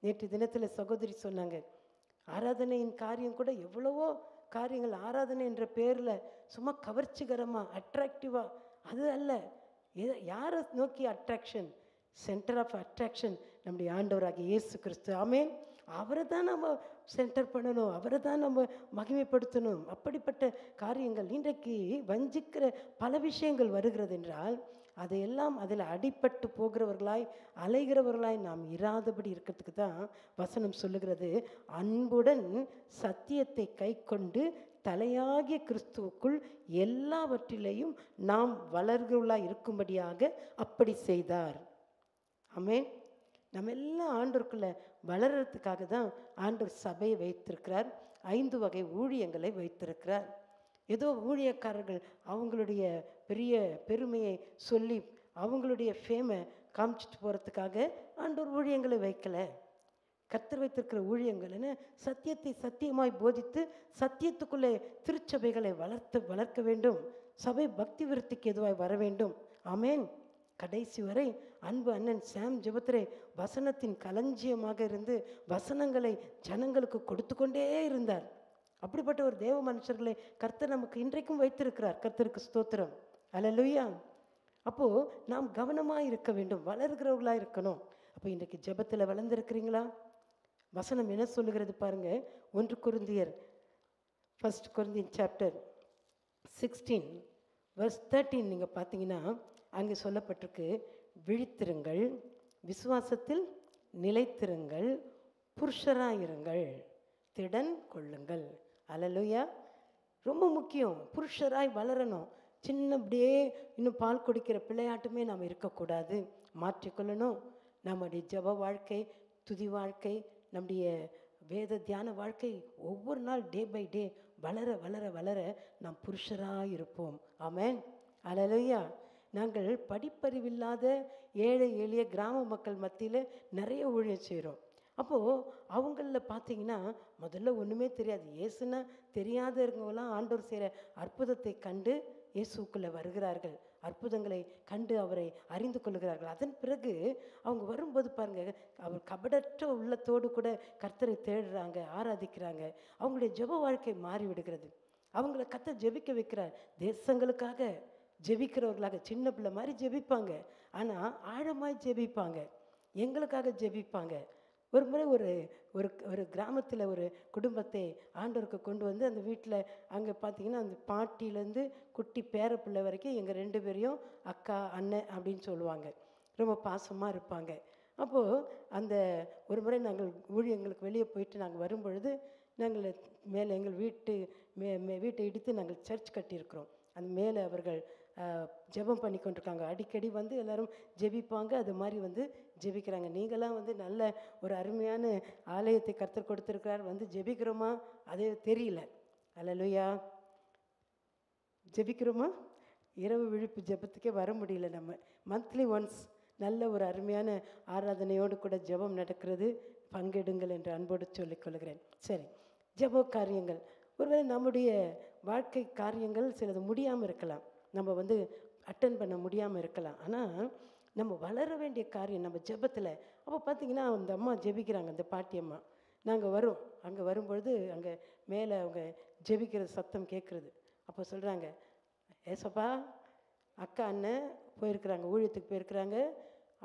நேற்று தினத்தில் சகோதரி சொன்னாங்க, ஆராதனையின் காரியம் கூட எவ்வளவோ காரியங்கள் ஆராதனை என்ற பேரில் சும்மா கவர்ச்சிகரமாக அட்ராக்டிவாக, அது அல்ல. யாரை நோக்கி அட்ராக்ஷன்? சென்டர் ஆஃப் அட்ராக்ஷன் நம்முடைய ஆண்டவராகிய இயேசு கிறிஸ்து. ஆமென். அவரை தான் நம்ம சென்டர் பண்ணணும், அவரை தான் நம்ம மகிமைப்படுத்தணும். அப்படிப்பட்ட காரியங்கள் இன்றைக்கு வஞ்சிக்கிற பல விஷயங்கள் வருகிறது என்றால் அதையெல்லாம் அதில் அடிபட்டு போகிறவர்களாய் அலைகிறவர்களாய் நாம் இராதபடி இருக்கிறதுக்கு தான் வசனம் சொல்லுகிறது, அன்புடன் சத்தியத்தை கை கொண்டு தலையாகிய கிறிஸ்துவுக்குள் எல்லாவற்றிலையும் நாம் வளர்கிறவர்களாய் இருக்கும்படியாக அப்படி செய்தார். ஆமென். நம்ம எல்லாம் ஆண்டவருக்குள்ள வளர்கிறதுக்காக தான் ஆண்டவர் சபையை வைத்திருக்கிறார். 5 வகை ஊழியங்களை வைத்திருக்கிறார். ஏதோ ஊழியக்காரர்கள் அவங்களுடைய பெரிய பெருமையை சொல்லி அவங்களுடைய ஃபேமை காமிச்சிட்டு போகிறதுக்காக ஆண்டவர் ஊழியங்களை வைக்கலை. கர்த்தர் வைத்திருக்கிற ஊழியங்கள்னு சத்தியத்தை சத்தியமாய் போதித்து சத்தியத்துக்குள்ளே திருச்சபைகளை வளர்க்க வேண்டும். சபை பக்தி விருத்திக்கு எதுவாய் வர வேண்டும். ஆமென். கடைசி வரை அன்பு அண்ணன் சாம் ஜெபத்திரே வசனத்தின் களஞ்சியமாக இருந்து வசனங்களை ஜனங்களுக்கு கொடுத்து கொண்டே இருந்தார். அப்படிப்பட்ட ஒரு தேவ மனுஷர்களை கர்த்தர் நமக்கு இன்றைக்கும் வைத்திருக்கிறார். கர்த்தருக்கு ஸ்தோத்திரம். அல்லேலூயா. அப்போது நாம் கவனமாக இருக்க வேண்டும், வளர்கிறவர்களாக இருக்கணும். அப்போ இன்றைக்கு ஜெபத்தில் வளர்ந்துருக்கிறீங்களா? வசனம் என்ன சொல்லுகிறது பாருங்க. 1 கொரிந்தியர் 1 Corinthians chapter 16 verse 13 நீங்கள் பார்த்தீங்கன்னா அங்கே சொல்லப்பட்டிருக்கு, விழித்திருங்கள், விசுவாசத்தில் நிலைத்திருங்கள், புருஷராயிருங்கள், திடன் கொள்ளுங்கள். அல்லேலூயா. ரொம்ப முக்கியம். புருஷராய் வளரணும். சின்னபடியே இன்னும் பால் குடிக்கிற பிள்ளையாட்டுமே நாம் இருக்கக்கூடாது, மாற்றிக்கொள்ளணும். நம்முடைய ஜெப வாழ்க்கை, துதி வாழ்க்கை, நம்முடைய வேத தியான வாழ்க்கை ஒவ்வொரு நாள் டே பை டே வளர வளர வளர நாம் புருஷராக இருப்போம். ஆமென். அல்லேலூயா. நாங்கள் படிப்பறிவில்லாத ஏழை எளிய கிராம மக்கள் மத்தியில் நிறைய ஊழியம் செய்கிறோம். அப்போது அவங்களில் பார்த்தீங்கன்னா முதல்ல ஒன்றுமே தெரியாது. இயேசுனா தெரியாத இருக்கவங்களாம் ஆண்டவர் செய்கிற அற்புதத்தை கண்டு இயேசுக்குள்ளே வருகிறார்கள், அற்புதங்களை கண்டு அவரை அறிந்து கொள்கிறார்கள். அதன் பிறகு அவங்க வரும்போது பாருங்கள், அவர் கபடற்ற உள்ளத்தோடு கூட கர்த்தரை தேடுறாங்க, ஆராதிக்கிறாங்க. அவங்களுடைய ஜெப வாழ்க்கை மாறிவிடுகிறது. அவங்கள கர்த்தர் ஜெபிக்க வைக்கிறார். தேசங்களுக்காக ஜெபிக்கிறவர்களாக சின்ன பிள்ளை மாதிரி ஜெபிப்பாங்க, ஆனால் ஆழமாய் ஜெபிப்பாங்க, எங்களுக்காக ஜெபிப்பாங்க. ஒரு முறை ஒரு ஒரு ஒரு கிராமத்தில் ஒரு குடும்பத்தை ஆண்டவருக்கு கொண்டு வந்து அந்த வீட்டில் அங்கே பார்த்தீங்கன்னா அந்த பாட்டிலேருந்து குட்டி பேரப்பிள்ளை வரைக்கும் எங்கள் 2 பேரையும் அக்கா அண்ணன் அப்படின்னு சொல்லுவாங்க. ரொம்ப பாசமாக இருப்பாங்க. அப்போது அந்த ஒரு முறை நாங்கள் ஊழியங்களுக்கு வெளியே போயிட்டு நாங்கள் வரும்பொழுது நாங்கள் மேலே எங்கள் வீட்டை இடித்து நாங்கள் சர்ச் கட்டியிருக்கிறோம். அந்த மேலே அவர்கள் ஜெபம் பண்ணி கொண்டிருக்காங்க. அடிக்கடி வந்து எல்லோரும் ஜெபிப்பாங்க, அது மாதிரி வந்து ஜெபிக்கிறாங்க. நீங்களாம் வந்து நல்ல ஒரு அருமையான ஆலயத்தை கர்த்தர் கொடுத்துருக்கிறார், வந்து ஜெபிக்கிறோமா அதே தெரியல. அல்லேலூயா. ஜெபிக்கிறோமா? இரவு விழிப்பு ஜெபத்துக்கே வர முடியல. நம்ம மந்த்லி ஒன்ஸ் நல்ல ஒரு அருமையான ஆராதனையோடு கூட ஜெபம் நடக்கிறது. பங்கெடுங்கள் என்று அன்போடு சொல்லிக்கொள்கிறேன். சரி, ஜெப காரியங்கள் ஒருவேளை நம்முடைய வாழ்க்கை காரியங்கள் சிலது முடியாமல் இருக்கலாம், நம்ம வந்து அட்டன் பண்ண முடியாமல் இருக்கலாம். ஆனால் நம்ம வளர வேண்டிய காரியம் நம்ம ஜெபத்தில். அப்போ பார்த்திங்கன்னா அந்த அம்மா ஜெபிக்கிறாங்க, அந்த பாட்டி அம்மா. நாங்கள் வரோம், அங்கே வரும்பொழுது அங்கே மேலே அவங்க ஜெபிக்கிற சத்தம் கேட்குறது. அப்போ சொல்கிறாங்க, ஏசப்பா அக்கா அண்ணன் போயிருக்கிறாங்க, ஊழியத்துக்கு போயிருக்கிறாங்க,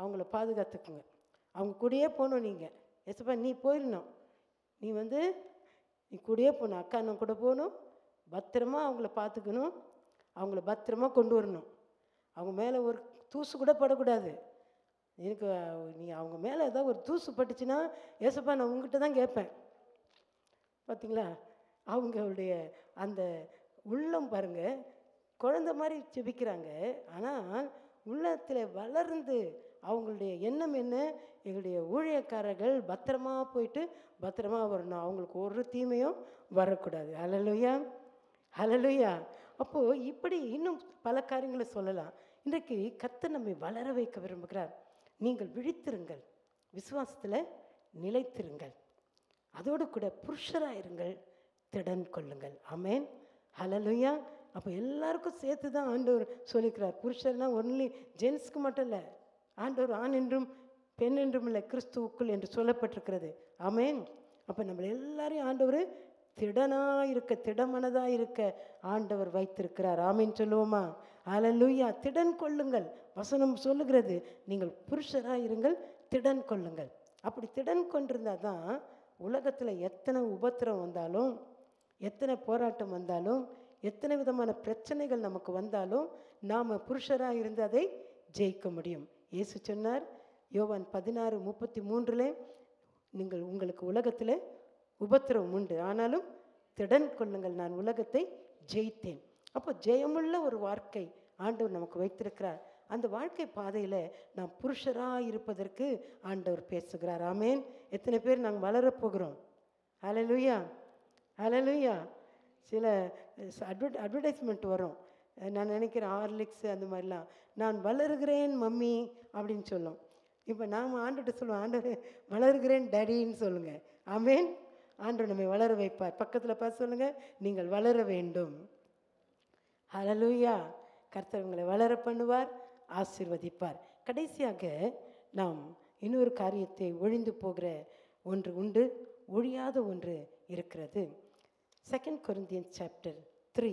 அவங்கள பாதுகாத்துக்குங்க. அவங்க கூடயே போகணும். நீங்கள் ஏசப்பா நீ போயிடணும், நீ நீ கூடயே போகணும், அக்கா அண்ணன் கூட போகணும், பத்திரமா அவங்கள பார்த்துக்கணும், அவங்கள பத்திரமா கொண்டு வரணும். அவங்க மேலே ஒரு தூசு கூட படக்கூடாது. எனக்கு நீ அவங்க மேலே ஏதாவது ஒரு தூசு பட்டுச்சுன்னா ஏசப்பா நான் உங்ககிட்ட தான் கேட்பேன். பார்த்தீங்களா, அவங்களுடைய அந்த உள்ளம் பாருங்கள், குழந்தை மாதிரி செபிக்கிறாங்க. ஆனால் உள்ளத்தில் வளர்ந்து அவங்களுடைய எண்ணம் என்ன, எங்களுடைய ஊழியக்காரர்கள் பத்திரமா போயிட்டு பத்திரமா வரணும், அவங்களுக்கு ஒரு தீமையும் வரக்கூடாது. ஹல்லேலூயா, ஹல்லேலூயா. அப்போது இப்படி இன்னும் பல காரியங்களை சொல்லலாம். இன்றைக்கு கர்த்தர் நம்மை வளர வைக்க விரும்புகிறார். நீங்கள் விழித்திருங்கள், விசுவாசத்தில் நிலைத்திருங்கள், அதோடு கூட புருஷராக இருங்கள், திடன் கொள்ளுங்கள். ஆமேன், ஹல்லேலூயா. அப்போ எல்லாருக்கும் சேர்த்து தான் ஆண்டவர் சொல்லிக்கிறார். புருஷர்னா ஒன்லி ஜென்ஸ்க்கு மட்டும் இல்லை, ஆண்டவர் ஆண் என்றும் பெண் என்றும் இல்லை, கிறிஸ்துவுக்குள் என்று சொல்லப்பட்டிருக்கிறது. ஆமேன். அப்போ நம்மளை எல்லாரையும் ஆண்டவர் திடனாக இருக்க, திடமனதாக இருக்க ஆண்டவர் வைத்திருக்கிறார். ஆமேன் சொல்லுவோமா? ஹல்லேலூயா. திடன் கொள்ளுங்கள், வசனம் சொல்லுகிறது, நீங்கள் புருஷராக இருங்கள், திடன் கொள்ளுங்கள். அப்படி திடன் கொண்டிருந்தால் தான் உலகத்தில் எத்தனை உபத்திரம் வந்தாலும், எத்தனை போராட்டம் வந்தாலும், எத்தனை விதமான பிரச்சனைகள் நமக்கு வந்தாலும் நாம் புருஷராக இருந்து அதை ஜெயிக்க முடியும். இயேசு சொன்னார் யோவான் 16:33, நீங்கள் உங்களுக்கு உலகத்தில் உபத்திரம் உண்டு, ஆனாலும் திடன் கொள்ளுங்கள், நான் உலகத்தை ஜெயித்தேன். அப்போ ஜெயமுள்ள ஒரு வாழ்க்கை ஆண்டவர் நமக்கு வைத்திருக்கிறார். அந்த வாழ்க்கை பாதையில் நாம் புருஷராக இருப்பதற்கு ஆண்டவர் பேசுகிறார். ஆமேன். எத்தனை பேர் நாங்கள் வளரப்போகிறோம்? ஹல்லேலூயா, ஹல்லேலூயா. சில அட்வர்டைஸ்மெண்ட் வரும், நான் நினைக்கிறேன் ஹார்லிக்ஸ் அந்த மாதிரிலாம், நான் வளருகிறேன் மம்மி அப்படின்னு சொல்லும். இப்போ நாம் ஆண்டவர்கிட்ட சொல்லுவோம், ஆண்டவர் வளருகிறேன் டேடின்னு சொல்லுங்கள். ஆமேன். ஆண்டவர் நம்மை வளர வைப்பார். பக்கத்தில் பார்த்து சொல்லுங்கள், நீங்கள் வளர வேண்டும். ஹல்லேலூயா. கர்த்தர் உங்களை வளர பண்ணுவார், ஆசீர்வதிப்பார். கடைசியாக நாம் இன்னொரு காரியத்தை, ஒழிந்து போகிற ஒன்று உண்டு, ஒழியாத ஒன்று இருக்கிறது. 2 Corinthians chapter 3,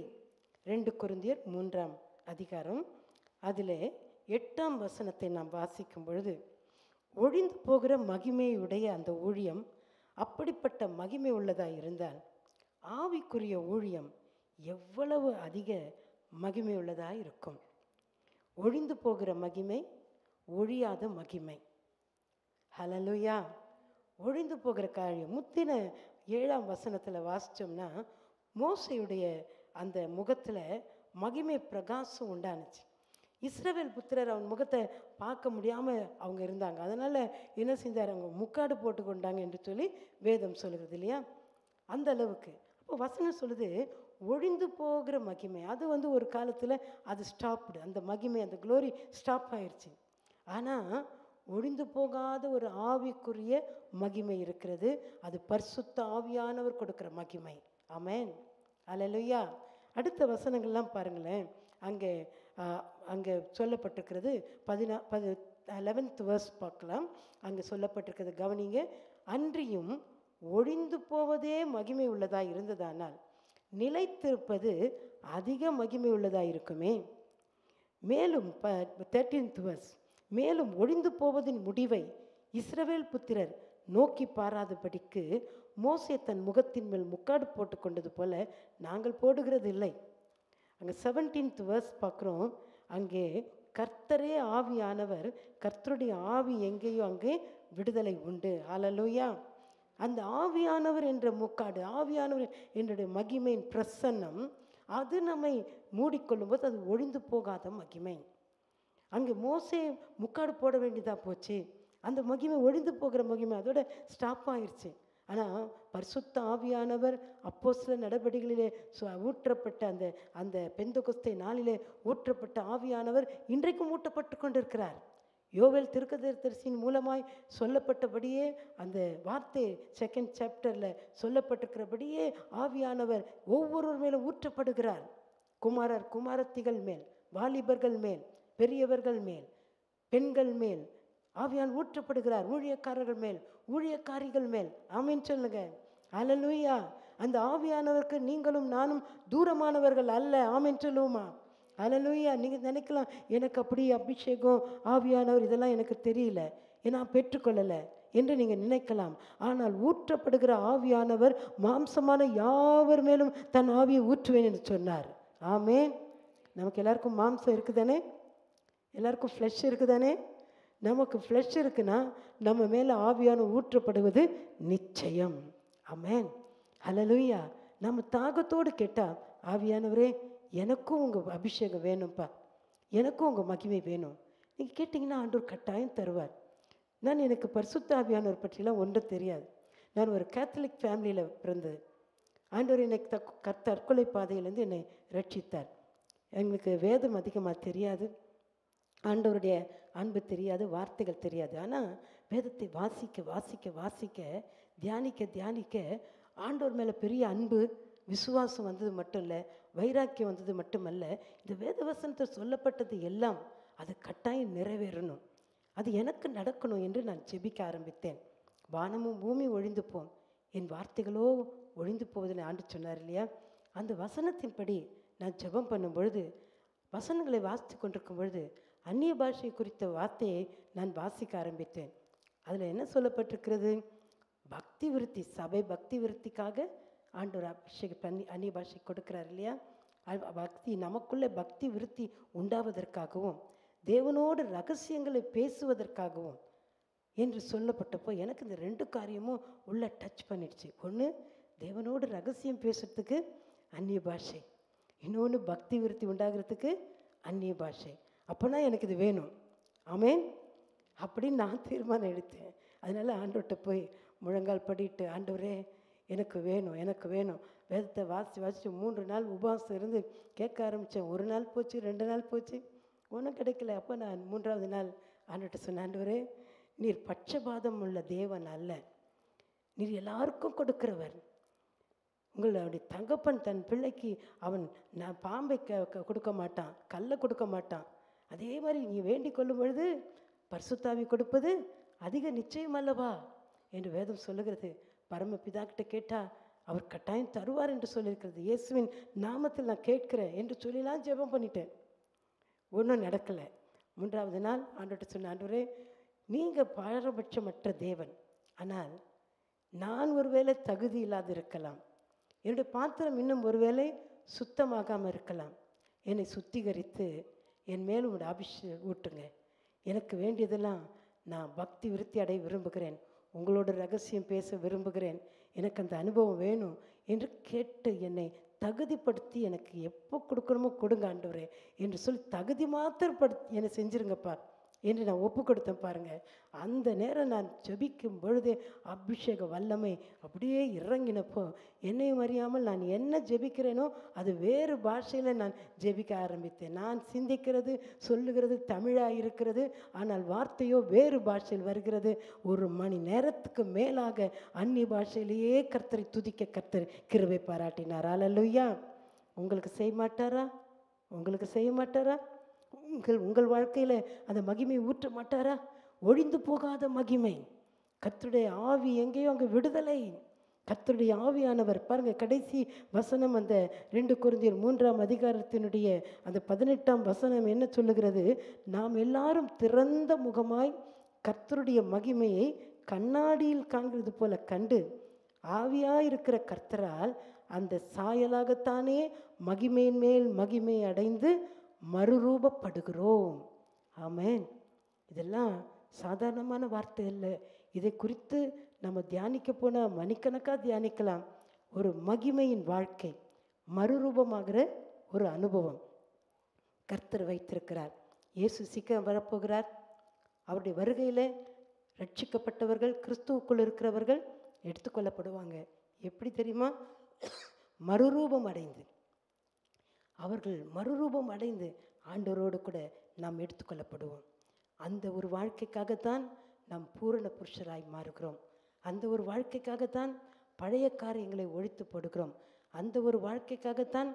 2 கொரிந்தியர் 3ஆம் அதிகாரம், அதில் 8ஆம் வசனத்தை நாம் வாசிக்கும் பொழுது, ஒழிந்து போகிற மகிமையுடைய அந்த ஊழியம் அப்படிப்பட்ட மகிமை உள்ளதாக இருந்தால் ஆவிக்குரிய ஊழியம் எவ்வளவு அதிக மகிமை உள்ளதாக இருக்கும். ஒழிந்து போகிற மகிமை, ஒழியாத மகிமை. ஹல்லேலூயா. ஒழிந்து போகிற காரியம் முத்தின 7ஆம் வசனத்தில் வாசித்தோம்னா, மோசையுடைய அந்த முகத்தில் மகிமை பிரகாசம் உண்டானுச்சு. இஸ்ரவேல் புத்திரர் அவன் முகத்தை பார்க்க முடியாமல் அவங்க இருந்தாங்க. அதனால் என்ன செஞ்சார், அவங்க முக்காடு போட்டு கொண்டாங்க என்று சொல்லி வேதம் சொல்லுகிறது இல்லையா, அந்த அளவுக்கு. அப்போ வசனம் சொல்லுது, ஒழிந்து போகிற மகிமை, அது ஒரு காலத்தில் அது ஸ்டாப்டு, அந்த மகிமை, அந்த க்ளோரி ஸ்டாப் ஆயிடுச்சு. ஆனால் ஒழிந்து போகாத ஒரு ஆவிக்குரிய மகிமை இருக்கிறது. அது பரிசுத்த ஆவியானவர் கொடுக்குற மகிமை. ஆமென், அல்லேலூயா. அடுத்த வசனங்கள்லாம் பாருங்களேன். அங்கே சொல்லப்பட்டிருக்கிறது 11th verse பார்க்கலாம். அங்கே சொல்லப்பட்டிருக்கிறது, கவனிங்க. அன்றியும் ஒழிந்து போவதே மகிமை உள்ளதாக இருந்ததானால் நிலைத்திருப்பது அதிக மகிமை உள்ளதாக இருக்குமே. மேலும் 13th verse, மேலும் ஒழிந்து போவதின் முடிவை இஸ்ரவேல் புத்திரர் நோக்கி பாராதபடிக்கு மோசே தன் முகத்தின் மேல் முக்காடு போட்டு கொண்டது போல நாங்கள் போடுகிறது இல்லை. அங்கே 17th verse பார்க்குறோம். அங்கே கர்த்தரே ஆவியானவர், கர்த்தருடைய ஆவி எங்கேயோ அங்கே விடுதலை உண்டு. ஹல்லேலூயா. அந்த ஆவியானவர் என்ற முக்காடு, ஆவியானவர் என்னுடைய மகிமையின் பிரசன்னம், அது நம்மை மூடிக்கொள்ளும்போது அது ஒழிந்து போகாத மகிமை. அங்கே மோசே முக்காடு போட வேண்டியதாக போச்சு, அந்த மகிமை ஒழிந்து போகிற மகிமை அதோட ஸ்டாப் ஆயிடுச்சு. ஆனால் பரிசுத்த ஆவியானவர் அப்போஸ்தல நடவடிக்கைகளிலே ஊற்றப்பட்ட அந்த பெந்தெகோஸ்தே நாளிலே ஊற்றப்பட்ட ஆவியானவர் இன்றைக்கும் ஊற்றப்பட்டு கொண்டிருக்கிறார். யோவேல் தீர்க்கதரிசியின் மூலமாய் சொல்லப்பட்டபடியே, அந்த வார்த்தை 2nd chapterல சொல்லப்பட்டிருக்கிறபடியே ஆவியானவர் ஒவ்வொருவர் மேலும் ஊற்றப்படுகிறார். குமாரர் குமாரத்திகள் மேல், வாலிபர்கள் மேல், பெரியவர்கள் மேல், பெண்கள் மேல் ஆவியான் ஊற்றப்படுகிறார். ஊழியக்காரர்கள் மேல், ஊழியக்காரிகள் மேல். ஆமென் சொல்லுங்க. ஹல்லேலூயா. அந்த ஆவியானவருக்கு நீங்களும் நானும் தூரமானவர்கள் அல்ல. ஆமென் சொல்லுவோமா? ஹல்லேலூயா. நீங்கள் நினைக்கலாம், எனக்கு அப்படி அபிஷேகம், ஆவியானவர் இதெல்லாம் எனக்கு தெரியல. நான் பெற்றுக்கொள்ளலை என்று நீங்கள் நினைக்கலாம். ஆனால் ஊற்றப்படுகிற ஆவியானவர் மாம்சமான யாவர் மேலும் தன் ஆவியை ஊற்றுவேன் என்று சொன்னார். ஆமென். நமக்கு எல்லாருக்கும் மாம்சம் இருக்குதானே? எல்லாருக்கும் ஃப்ளஷ் இருக்குதானே? நமக்கு ஃப்ளஷ் இருக்குன்னா நம்ம மேலே ஆவியான ஊற்றப்படுவது நிச்சயம். ஆமென். ஹல்லேலூயா. நம்ம தாகத்தோடு கேட்டால், ஆவியானவரே எனக்கும் உங்கள் அபிஷேகம் வேணும்ப்பா, எனக்கும் உங்கள் மகிமை வேணும், நீங்கள் கேட்டிங்கன்னா ஆண்டவர் கட்டாயம் தருவார். எனக்கு பரிசுத்த ஆவியானவர் பற்றிலாம் ஒன்றும் தெரியாது. நான் ஒரு கேத்தலிக் ஃபேமிலியில் பிறந்தது. ஆண்டவர் என்னை தற்கொலை பாதையிலேருந்து என்னை ரட்சித்தார். எங்களுக்கு வேதம் அதிகமாக தெரியாது, ஆண்டவருடைய அன்பு தெரியாது, வார்த்தைகள் தெரியாது. ஆனால் வேதத்தை வாசிக்க வாசிக்க வாசிக்க, தியானிக்க தியானிக்க ஆண்டவர் மேலே பெரிய அன்பு, விசுவாசம் வந்தது மட்டும் இல்லை, வைராக்கியம் வந்தது மட்டுமல்ல, இந்த வேத வசனத்தில் சொல்லப்பட்டது எல்லாம் அது கட்டாயம் நிறைவேறணும், அது எனக்கு நடக்கணும் என்று நான் ஜெபிக்க ஆரம்பித்தேன். வானமும் பூமி ஒழிந்து போம், என் வார்த்தைகளோ ஒழிந்து போவதில் ஆண்டு சொன்னார் இல்லையா? அந்த வசனத்தின்படி நான் ஜெபம் பண்ணும் பொழுது, வசனங்களை வாசித்து கொண்டிருக்கும் பொழுது அந்நிய பாஷை குறித்த வார்த்தையை நான் வாசிக்க ஆரம்பித்தேன். அதில் என்ன சொல்லப்பட்டிருக்கிறது? பக்தி விருத்தி, சபை பக்தி விருத்திக்காக ஆண்டவர் அபிஷேக பண்ணி அந்நிய பாஷை கொடுக்கிறார் இல்லையா? பக்தி, நமக்குள்ளே பக்தி விருத்தி உண்டாவதற்காகவும் தேவனோடு ரகசியங்களை பேசுவதற்காகவும் என்று சொல்லப்பட்டப்போ எனக்கு இந்த ரெண்டு காரியமும் உள்ள டச் பண்ணிடுச்சு. ஒன்று, தேவனோடு ரகசியம் பேசுறதுக்கு அந்நிய பாஷை, இன்னொன்று பக்தி விருத்தி உண்டாகிறதுக்கு அந்நிய பாஷை. அப்போனா எனக்கு இது வேணும். ஆமென். அப்படின்னு நான் தீர்மானம் எடுத்தேன். அதனால் ஆண்டவர்கிட்ட போய் முழங்கால் படிட்டு, ஆண்டவரே எனக்கு வேணும், எனக்கு வேணும். வேதத்தை வாசித்து 3 நாள் உபவாசம் இருந்து கேட்க ஆரம்பித்தேன். 1 நாள் போச்சு, 2 நாள் போச்சு, ஒன்றும் கிடைக்கல. அப்போ நான் 3ஆவது நாள் ஆண்டவர்கிட்ட சொன்னேன், ஆண்டவரே நீர் பட்சபாதம் உள்ள தேவன் அல்ல, நீர் எல்லாருக்கும் கொடுக்கிறவர். உங்களுடைய தகப்பன் தன் பிள்ளைக்கு அவன் பாம்பை கொடுக்க மாட்டான், கல்லை கொடுக்க மாட்டான். அதே மாதிரி நீ வேண்டிக் கொள்ளும் பொழுது பரிசுத்தாவி கொடுப்பது அதிக நிச்சயம் அல்லவா என்று வேதம் சொல்லுகிறது. பரமபிதா கிட்ட கேட்டால் அவர் கட்டாயம் தருவார் என்று சொல்லியிருக்கிறது. இயேசுவின் நாமத்தில் நான் கேட்கிறேன் என்று சொல்லிலாம் ஜெபம் பண்ணிட்டேன். ஒன்றும் நடக்கலை. 3ஆவது நாள் ஆண்டவர்கிட்ட சொன்ன, ஆண்டவரே நீங்கள் பாரபட்சமற்ற தேவன், ஆனால் நான் ஒருவேளை தகுதி இல்லாது இருக்கலாம், என்னுடைய பாத்திரம் இன்னும் ஒருவேளை சுத்தமாகாமல் இருக்கலாம், என்னை சுத்திகரித்து என் மேலும் உங்களுடைய அபிஷேகம் ஊட்டுங்க. எனக்கு வேண்டியதெல்லாம் நான் பக்தி விருத்தி அடைய விரும்புகிறேன், உங்களோட ரகசியம் பேச விரும்புகிறேன், எனக்கு அந்த அனுபவம் வேணும் என்று கேட்டு என்னை தகுதிப்படுத்தி எனக்கு எப்போ கொடுக்கணுமோ கொடுங்க ஆண்டவரே என்று சொல்லி தகுதி மாத்திரப்படுத்தி என்னை செஞ்சுருங்கப்பா என்று நான் ஒப்பு கொடுத்தேன். பாருங்கள், அந்த நேரம் நான் ஜெபிக்கும் பொழுதே அபிஷேக வல்லமை அப்படியே இறங்கினப்போ என்னையும் அறியாமல் நான் என்ன ஜெபிக்கிறேனோ அது வேறு பாஷையில் நான் ஜெபிக்க ஆரம்பித்தேன். நான் சிந்திக்கிறது சொல்லுகிறது தமிழாக இருக்கிறது, ஆனால் வார்த்தையோ வேறு பாஷையில் வருகிறது. 1 மணி நேரத்துக்கு மேலாக அந்நிய பாஷையிலேயே கர்த்தரை துதிக்க கர்த்தர் கிருபை பாராட்டினார். அல்லேலூயா. உங்களுக்கு செய்ய மாட்டாரா? உங்களுக்கு செய்ய மாட்டாரா? உங்கள் வாழ்க்கையில் அந்த மகிமையை ஊற்ற மாட்டாரா? ஒழிந்து போகாத மகிமை. கர்த்தருடைய ஆவி எங்கேயோ அங்கே விடுதலை. கர்த்தருடைய ஆவியானவர் பாருங்க, கடைசி வசனம் அந்த 2 கொரிந்தியர் 3ஆம் அதிகாரத்தினுடைய அந்த 18ஆம் வசனம் என்ன சொல்லுகிறது? நாம் எல்லாரும் திறந்த முகமாய் கர்த்தருடைய மகிமையை கண்ணாடியில் காண்கிறது போல கண்டு ஆவியாயிருக்கிற கர்த்தரால் அந்த சாயலாகத்தானே மகிமையின் மேல் மகிமை அடைந்து மறுரூபப்படுகிறோம். ஆமென். இதெல்லாம் சாதாரணமான வார்த்தை இல்லை. இதை குறித்து நம்ம தியானிக்க போனால் மணிக்கணக்காக தியானிக்கலாம். ஒரு மகிமையின் வாழ்க்கை, மறுரூபமாகிற ஒரு அனுபவம் கர்த்தர் வைத்திருக்கிறார். இயேசு சீக்கிரம் வரப்போகிறார். அவருடைய வருகையில் ரட்சிக்கப்பட்டவர்கள், கிறிஸ்துவுக்குள் இருக்கிறவர்கள் எடுத்துக்கொள்ளப்படுவாங்க. எப்படி தெரியுமா? மறுரூபம் அடைந்து, அவர்கள் மறுரூபம் அடைந்து ஆண்டவரோடு கூட நாம் எடுத்துக்கொள்ளப்படுவோம். அந்த ஒரு வாழ்க்கைக்காகத்தான் நாம் பூரண புருஷராய் மாறுகிறோம். அந்த ஒரு வாழ்க்கைக்காகத்தான் பழைய காரியங்களை ஒழித்து போடுகிறோம். அந்த ஒரு வாழ்க்கைக்காகத்தான்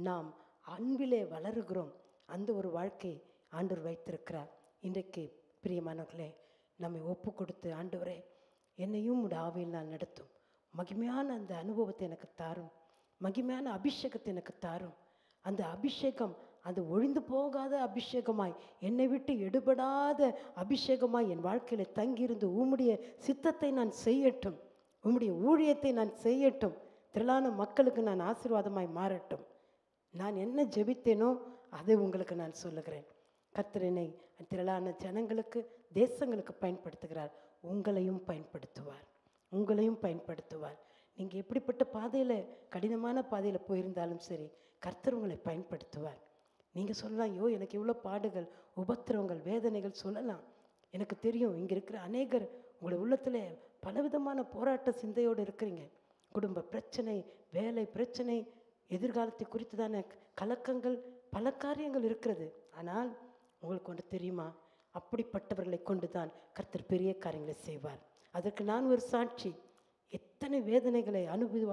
நாம் அன்பிலே வளருகிறோம். அந்த ஒரு வாழ்க்கை ஆண்டவர் வைத்திருக்கிறார். இன்றைக்கு பிரியமானவர்களே, நம்மை ஒப்பு கொடுத்து, ஆண்டவரே என்னையும் உடைய ஆவியில் நான் நடத்தும், மகிமையான அந்த அனுபவத்தை எனக்கு தாரும், மகிமையான அபிஷேகத்தை எனக்கு தாரும். அந்த அபிஷேகம் அது ஒழிந்து போகாத அபிஷேகமாய், என்னை விட்டு எடுபடாத அபிஷேகமாய் என் வாழ்க்கையில் தங்கியிருந்து உம்முடைய சித்தத்தை நான் செய்யட்டும், உம்முடைய ஊழியத்தை நான் செய்யட்டும், திரளான மக்களுக்கு நான் ஆசீர்வாதமாய் மாறட்டும். நான் என்ன ஜெபித்தேனோ அதை உங்களுக்கு நான் சொல்லுகிறேன். கர்த்தர் என்னை திரளான ஜனங்களுக்கு, தேசங்களுக்கு பயன்படுத்துகிறார். உங்களையும் பயன்படுத்துவார், உங்களையும் பயன்படுத்துவார். நீங்கள் எப்படிப்பட்ட பாதையில், கடினமான பாதையில் போயிருந்தாலும் சரி, கர்த்தர் உங்களை பயன்படுத்துவார். நீங்கள் சொல்லலாம், ஐயோ எனக்கு இவ்வளோ பாடுகள், உபத்திரவங்கள், வேதனைகள் சொல்லலாம். எனக்கு தெரியும், இங்கே இருக்கிற அநேகர் உங்களுடைய உள்ளத்தில் பலவிதமான போராட்ட சிந்தையோடு இருக்கிறீங்க. குடும்ப பிரச்சனை, வேலை பிரச்சனை, எதிர்காலத்தை குறித்துதான கலக்கங்கள், பல காரியங்கள் இருக்கிறது. ஆனால் உங்களுக்கு ஒன்று தெரியுமா, அப்படிப்பட்டவர்களை கொண்டு தான் கர்த்தர் பெரிய காரியங்களை செய்வார். அதற்கு நான் ஒரு சாட்சி. எத்தனை வேதனைகளை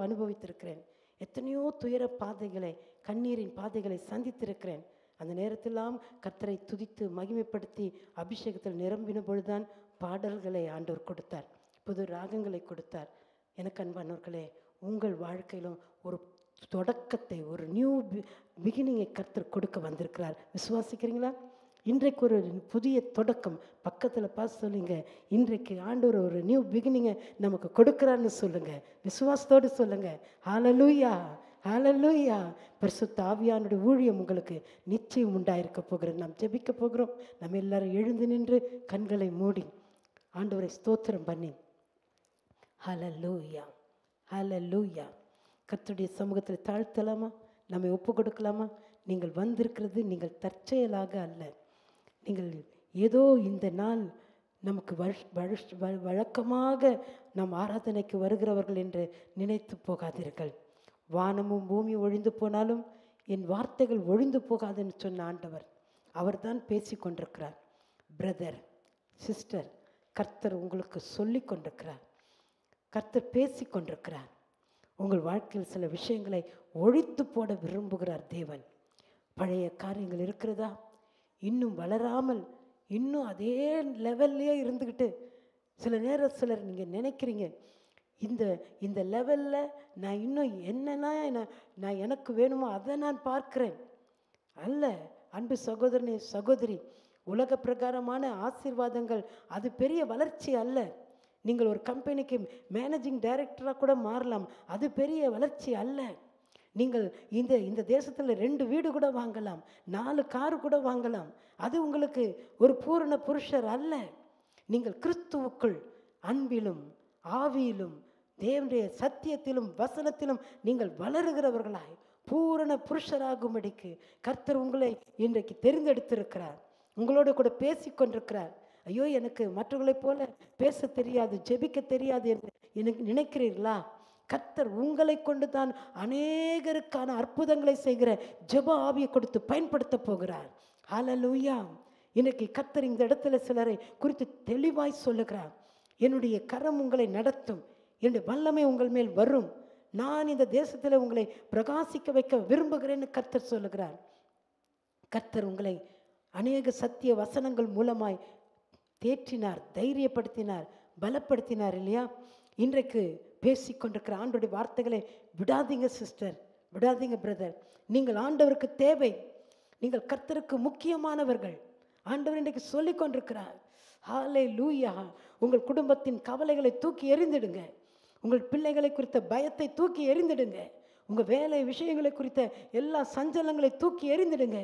அனுபவித்திருக்கிறேன், எத்தனையோ துயர பாதைகளை, கண்ணீரின் பாதைகளை சந்தித்திருக்கிறேன். அந்த நேரத்திலாம் கர்த்தரை துதித்து மகிமைப்படுத்தி அபிஷேகத்தில் நிரம்பின பொழுதுதான் பாடல்களை ஆண்டவர் கொடுத்தார், புது ராகங்களை கொடுத்தார். எனக்கு அன்பானவர்களே, உங்கள் வாழ்க்கையிலும் ஒரு தொடக்கத்தை, ஒரு நியூ பிகினிங்கை கர்த்தர் கொடுக்க வந்திருக்கிறார். விசுவாசிக்கிறீங்களா? இன்றைக்கு ஒரு புதிய தொடக்கம். பக்கத்தில் பார்த்து சொல்லுங்க, இன்றைக்கு ஆண்டவர் ஒரு நியூ பிகினிங்கை நமக்கு கொடுக்குறான்னு சொல்லுங்க, விசுவாசத்தோடு சொல்லுங்க. ஹல்லேலூயா, ஹல்லேலூயா. பரிசுத்த ஆவியானுடைய ஊழியம் உங்களுக்கு நிச்சயம் உண்டாயிருக்க போகிறது. நாம் ஜெபிக்க போகிறோம். நம்ம எல்லாரும் எழுந்து நின்று கண்களை மூடி ஆண்டவரை ஸ்தோத்திரம் பண்ணி, ஹல்லேலூயா, ஹல்லேலூயா, கர்த்தருடைய சமூகத்தில் தாழ்த்தலாமா? நம்மை ஒப்பு கொடுக்கலாமா? நீங்கள் வந்திருக்கிறது நீங்கள் தற்செயலாக அல்ல. நீங்கள் ஏதோ இந்த நாள் நமக்கு வழக்கமாக நாம் ஆராதனைக்கு வருகிறவர்கள் என்று நினைத்து போகாதீர்கள். வானமும் பூமியும் ஒழிந்து போனாலும் என் வார்த்தைகள் ஒழிந்து போகாதுன்னு சொன்ன ஆண்டவர் அவர்தான் பேசி கொண்டிருக்கிறார். பிரதர், சிஸ்டர், கர்த்தர் உங்களுக்கு சொல்லி கொண்டிருக்கிறார், கர்த்தர் பேசி கொண்டிருக்கிறார். உங்கள் வாழ்க்கையில் சில விஷயங்களை ஒழித்து போட விரும்புகிறார் தேவன். பழைய காரியங்கள் இருக்கிறதா? இன்னும் வளராமல் இன்னும் அதே லெவல்லையே இருந்துக்கிட்டு, சில நேரம் சிலர் நீங்கள் நினைக்கிறீங்க, இந்த லெவலில் நான் இன்னும் என்னன்னா நான் எனக்கு வேணுமோ அதை நான் பார்க்கிறேன். அல்ல அன்பு சகோதரனே, சகோதரி, உலக பிரகாரமான ஆசீர்வாதங்கள் அது பெரிய வளர்ச்சி அல்ல. நீங்கள் ஒரு கம்பெனிக்கு மேனேஜிங் டைரக்டராக கூட மாறலாம், அது பெரிய வளர்ச்சி அல்ல. நீங்கள் இந்த தேசத்தில் 2 வீடு கூட வாங்கலாம், 4 காரு கூட வாங்கலாம், அது உங்களுக்கு ஒரு பூரண புருஷர் அல்ல. நீங்கள் கிறிஸ்துவுக்குள் அன்பிலும் ஆவியிலும் தேவனுடைய சத்தியத்திலும் வசனத்திலும் நீங்கள் வளருகிறவர்களாய் பூரண புருஷராகும்படிக்கு கர்த்தர் உங்களை இன்றைக்கு தெரிந்தெடுத்திருக்கிறார். உங்களோடு கூட பேசி கொண்டிருக்கிறார். ஐயோ எனக்கு மற்றவர்களைப் போல பேச தெரியாது, ஜெபிக்க தெரியாது என்று எனக்கு நினைக்கிறீர்களா? கர்த்தர் உங்களை கொண்டு தான் அநேகருக்கான அற்புதங்களை செய்கிற ஜெப ஆவியை கொடுத்து பயன்படுத்த போகிறார். ஹல்லேலூயா. இன்னைக்கு கர்த்தர் இந்த இடத்துல சிலரை குறித்து தெளிவாய் சொல்லுகிறார். என்னுடைய கரம் உங்களை நடத்தும், என்னுடைய வல்லமை உங்கள் மேல் வரும், நான் இந்த தேசத்தில் உங்களை பிரகாசிக்க வைக்க விரும்புகிறேன்னு கர்த்தர் சொல்லுகிறார். கர்த்தர் உங்களை அநேக சத்திய வசனங்கள் மூலமாய் தேற்றினார், தைரியப்படுத்தினார், பலப்படுத்தினார் இல்லையா? இன்றைக்கு பேசிக்கொண்டிருக்கிற ஆண்டவருடைய வார்த்தைகளை விடாதீங்க சிஸ்டர், விடாதீங்க பிரதர். நீங்கள் ஆண்டவருக்கு தேவை, நீங்கள் கர்த்தருக்கு முக்கியமானவர்கள். ஆண்டவர் இன்றைக்கு சொல்லி கொண்டிருக்கிறார். ஹல்லேலூயா. உங்கள் குடும்பத்தின் கவலைகளை தூக்கி எறிந்திடுங்க, உங்கள் பிள்ளைகளை குறித்த பயத்தை தூக்கி எறிந்திடுங்க, உங்கள் வேலை விஷயங்களை குறித்த எல்லா சஞ்சலங்களை தூக்கி எறிந்திடுங்க.